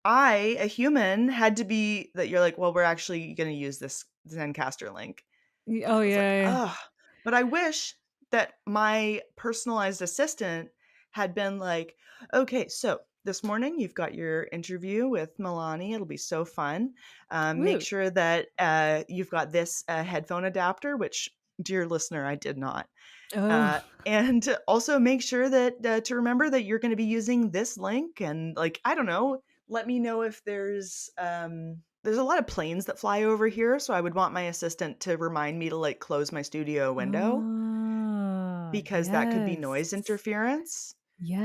Speaker 2: I, a human, had to be that you're like, well, we're actually going to use this Zencaster link.
Speaker 1: Oh
Speaker 2: I was like,
Speaker 1: yeah, yeah.
Speaker 2: ugh. But I wish that my personalized assistant had been like, okay, so this morning you've got your interview with Millani. It'll be so fun. Make
Speaker 1: Woo.
Speaker 2: sure that you've got this headphone adapter, which, dear listener, I did not.
Speaker 1: Oh.
Speaker 2: And also make sure that to remember that you're going to be using this link and like I don't know, let me know if there's a lot of planes that fly over here, so I would want my assistant to remind me to like close my studio window
Speaker 1: Ah,
Speaker 2: because that could be
Speaker 1: yes.
Speaker 2: noise interference.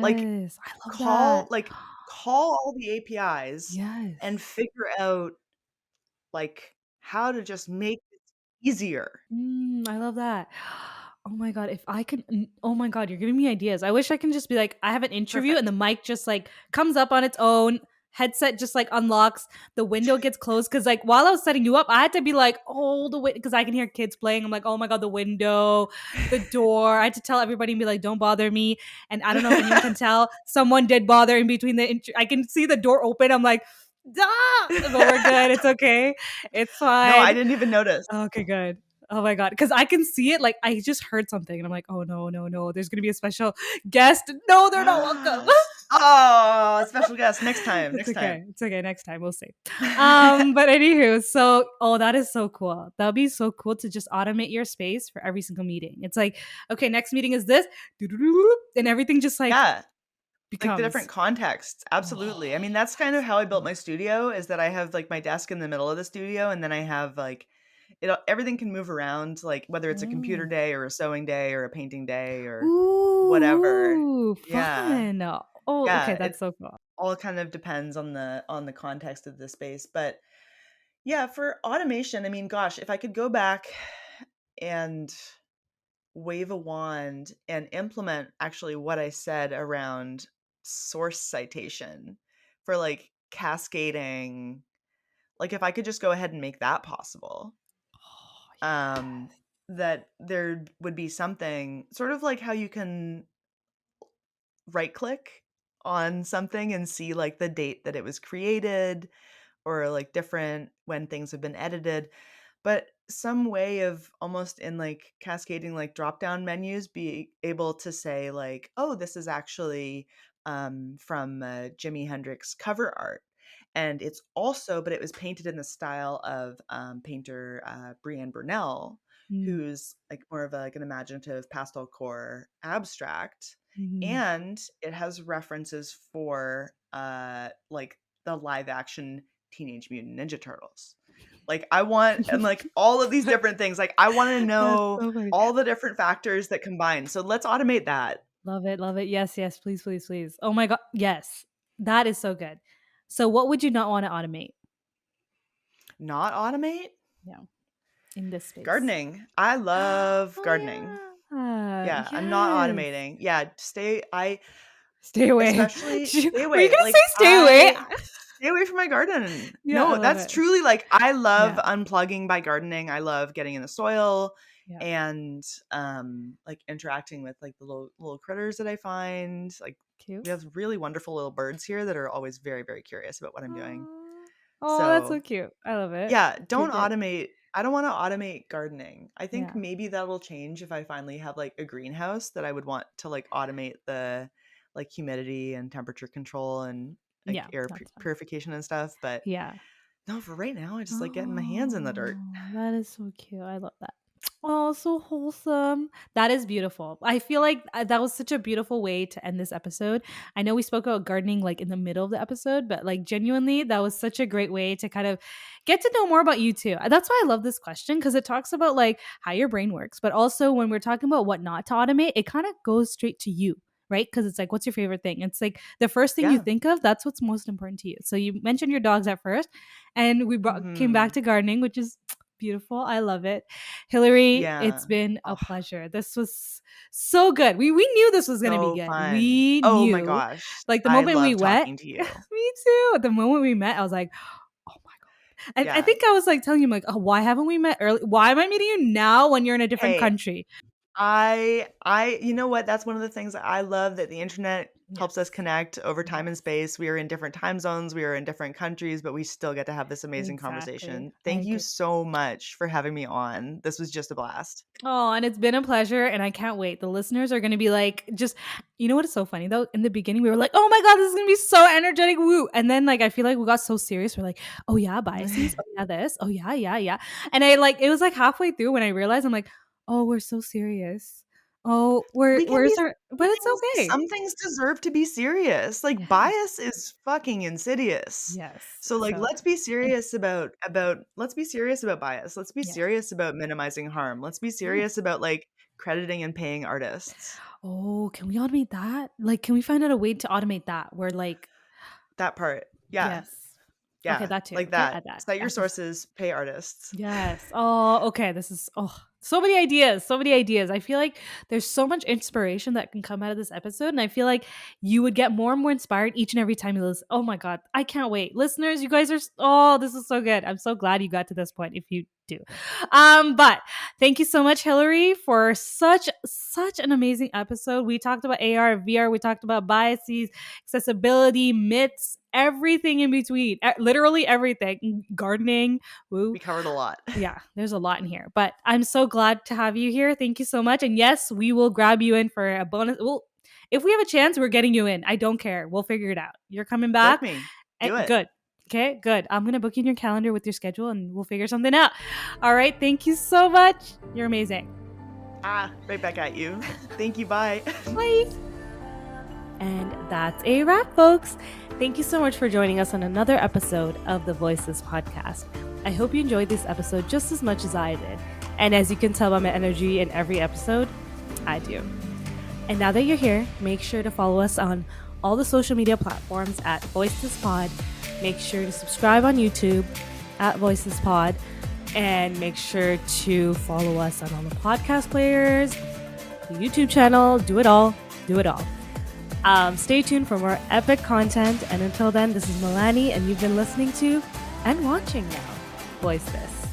Speaker 2: Like
Speaker 1: Yes. I love
Speaker 2: call
Speaker 1: that.
Speaker 2: like call all the APIs and
Speaker 1: Yes.
Speaker 2: figure out like how to just make it easier.
Speaker 1: I love that. Oh my god, if I can oh my god, you're giving me ideas. I wish I can just be like, I have an interview and
Speaker 2: Perfect.
Speaker 1: the mic just like comes up on its own, headset just like unlocks, the window gets closed cuz like while I was setting you up, I had to be like, "Oh, the window," cuz I can hear kids playing. I'm like, "Oh my god, the window, the door." I had to tell everybody and be like, "Don't bother me." And I don't know if anyone can tell, someone did bother in between I can see the door open. I'm like, "Ah!" But we're good. It's okay. It's
Speaker 2: No, I
Speaker 1: fine.
Speaker 2: didn't even notice.
Speaker 1: Okay, good. Oh my god, because I can see it. Like I just heard something, and I'm like, oh no, no, no. There's gonna be a special guest. No, they're not welcome.
Speaker 2: Oh, special guest next time,
Speaker 1: It's
Speaker 2: next time.
Speaker 1: okay. It's okay. Next time we'll see. But anywho, so that is so cool. That'd be so cool to just automate your space for every single meeting. It's like, okay, next meeting is this, and everything just like
Speaker 2: Yeah, like the different
Speaker 1: becomes.
Speaker 2: contexts. Absolutely. I mean, that's kind of how I built my studio is that I have like my desk in the middle of the studio and then I have like everything can move around like whether it's a computer
Speaker 1: Oh.
Speaker 2: day or a sewing day or a painting day or whatever.
Speaker 1: Ooh,
Speaker 2: Yeah.
Speaker 1: fun. Oh, okay,
Speaker 2: Yeah,
Speaker 1: that's so cool.
Speaker 2: all kind of depends on the context of the space, but Yeah, for automation, I mean, gosh, if I could go back and wave a wand and implement actually what I said around source citation for like cascading, like if I could just go ahead and make that possible,
Speaker 1: Oh,
Speaker 2: um, that there would be something sort of like how you can right click on something and see like the date that it was created or like different when things have been edited, but some way of almost in like cascading like drop down menus be able to say like, oh, this is actually from Jimi Hendrix cover art, and it's also, but it was painted in the style of painter Brienne Burnell,
Speaker 1: mm,
Speaker 2: who's like more of a, like an imaginative pastelcore abstract,
Speaker 1: mhm.
Speaker 2: and it has references for like the live action Teenage Mutant Ninja Turtles. Like I want, and like all of these different things, like I want to
Speaker 1: That's
Speaker 2: know
Speaker 1: so funny.
Speaker 2: all the different factors that combine. So let's automate that.
Speaker 1: Love it, love it. Yes, yes, please, please, please. Oh my god, yes. That is so good. So what would you not want to automate?
Speaker 2: Not automate?
Speaker 1: Yeah, in this space.
Speaker 2: Gardening. I love gardening.
Speaker 1: Oh yeah.
Speaker 2: Yeah, I'm not
Speaker 1: Yes.
Speaker 2: automating. Yeah, I
Speaker 1: Stay away.
Speaker 2: especially stay
Speaker 1: Were you
Speaker 2: away.
Speaker 1: gonna say
Speaker 2: Like
Speaker 1: stay away?
Speaker 2: stay away from my garden.
Speaker 1: Yeah, I
Speaker 2: No,
Speaker 1: love
Speaker 2: that's
Speaker 1: it.
Speaker 2: truly like I love
Speaker 1: Yeah.
Speaker 2: unplugging by gardening. I love getting in the soil
Speaker 1: Yeah.
Speaker 2: and like interacting with like the little critters that I find. Like
Speaker 1: Cute.
Speaker 2: we have really wonderful little birds here that are always very, very curious about what I'm doing.
Speaker 1: Aw. Oh, that's so
Speaker 2: So
Speaker 1: cute. I love it.
Speaker 2: yeah, don't
Speaker 1: Cute, cute.
Speaker 2: automate. I don't want to automate gardening. I think
Speaker 1: Yeah.
Speaker 2: maybe that'll change if I finally have like a greenhouse, that I would want to like automate the like humidity and temperature control and like
Speaker 1: Yeah,
Speaker 2: air
Speaker 1: that's fun.
Speaker 2: purification and stuff. But
Speaker 1: Yeah.
Speaker 2: no, for right now, I just like getting my hands in the dirt.
Speaker 1: Oh, that is so cute. I love that. Oh, so wholesome. That is beautiful. I feel like that was such a beautiful way to end this episode. I know we spoke about gardening like in the middle of the episode, but like genuinely, that was such a great way to kind of get to know more about you too. That's why I love this question, because it talks about like how your brain works, but also when we're talking about what not to automate, it kind of goes straight to you. Right? Because it's like, what's your favorite thing? It's like the first thing you
Speaker 2: Yeah.
Speaker 1: think of, that's what's most important to you. So you mentioned your dogs at first, and we came back
Speaker 2: Hmm.
Speaker 1: to gardening, which is beautiful. I love it. Hilary, it's
Speaker 2: Yeah.
Speaker 1: been a
Speaker 2: Oh,
Speaker 1: pleasure. This was so good. We knew this was gonna be
Speaker 2: so
Speaker 1: good.
Speaker 2: fun.
Speaker 1: We
Speaker 2: Oh my
Speaker 1: knew.
Speaker 2: gosh.
Speaker 1: Like the
Speaker 2: I
Speaker 1: moment we
Speaker 2: love
Speaker 1: met,
Speaker 2: talking to you.
Speaker 1: me too. The moment we met, I was like, oh my god. And I
Speaker 2: Yeah.
Speaker 1: think I was like telling you, like, oh, why haven't we met early? Why am I meeting you now when you're in a different
Speaker 2: Hey,
Speaker 1: country?
Speaker 2: you know what? That's one of the things that I love, that the internet helps us
Speaker 1: Yes.
Speaker 2: connect over time and
Speaker 1: Yes.
Speaker 2: space. We are in different time zones, we are in different countries, but we still get to have this amazing
Speaker 1: Exactly.
Speaker 2: conversation.
Speaker 1: I
Speaker 2: Thank you
Speaker 1: agree.
Speaker 2: so much for having me on. This was just a blast.
Speaker 1: Oh, and it's been a pleasure, and I can't wait. The listeners are going to be like, just, you know what is so funny though? In the beginning, we were like, oh my God, this is going to be so energetic. Woo. And then, like, I feel like we got so serious. We're like, oh yeah, biases. Oh yeah, this. Oh yeah, yeah, yeah. And I like, it was like halfway through when I realized, I'm like, oh, we're so serious. Oh,
Speaker 2: We can be
Speaker 1: where's our, but it's okay.
Speaker 2: some things deserve to be serious. Like
Speaker 1: Yes.
Speaker 2: bias is fucking insidious.
Speaker 1: Yes.
Speaker 2: So like
Speaker 1: So,
Speaker 2: let's be serious about let's be serious about bias. Let's be
Speaker 1: yeah.
Speaker 2: serious about minimizing harm. Let's be
Speaker 1: Yeah.
Speaker 2: serious about like crediting and paying artists.
Speaker 1: Oh, can we automate that? Like, can we find out a way to automate that where, like,
Speaker 2: That part. Yeah.
Speaker 1: yes. Okay,
Speaker 2: Yeah.
Speaker 1: that too.
Speaker 2: Like
Speaker 1: Okay,
Speaker 2: that.
Speaker 1: add that.
Speaker 2: Cite your
Speaker 1: Add this.
Speaker 2: sources, pay artists.
Speaker 1: Yes. Oh, okay. This is so many ideas. So many ideas. I feel like there's so much inspiration that can come out of this episode. And I feel like you would get more and more inspired each and every time you listen. Oh my God. I can't wait. Listeners, you guys are this is so good. I'm so glad you got to this point if you do. But thank you so much, Hilary, for such an amazing episode. We talked about AR, VR, we talked about biases, accessibility, myths, everything in between. Literally everything. Gardening. Woo.
Speaker 2: We covered a lot.
Speaker 1: Yeah, there's a lot in here, but I'm so glad to have you here. Thank you so much. And yes, we will grab you in for a bonus. Well, if we have a chance, we're getting you in. I don't care. We'll figure it out. You're coming
Speaker 2: Book
Speaker 1: back.
Speaker 2: me.
Speaker 1: And
Speaker 2: Do it.
Speaker 1: good. Okay, good. I'm going to book you in your calendar with your schedule and we'll figure something out. All right. Thank you so much. You're amazing.
Speaker 2: Right back at you. Thank you. Bye.
Speaker 1: Bye. And that's a wrap, folks. Thank you so much for joining us on another episode of the Voices Podcast. I hope you enjoyed this episode just as much as I did. And as you can tell by my energy in every episode, I do. And now that you're here, make sure to follow us on all the social media platforms at VoicesPod. Make sure to subscribe on YouTube. at Voices Pod. And make sure to follow us on all the podcast players, the YouTube channel, do it all. Stay tuned for more epic content. And until then, this is Millani, and you've been listening to and watching now Voice This.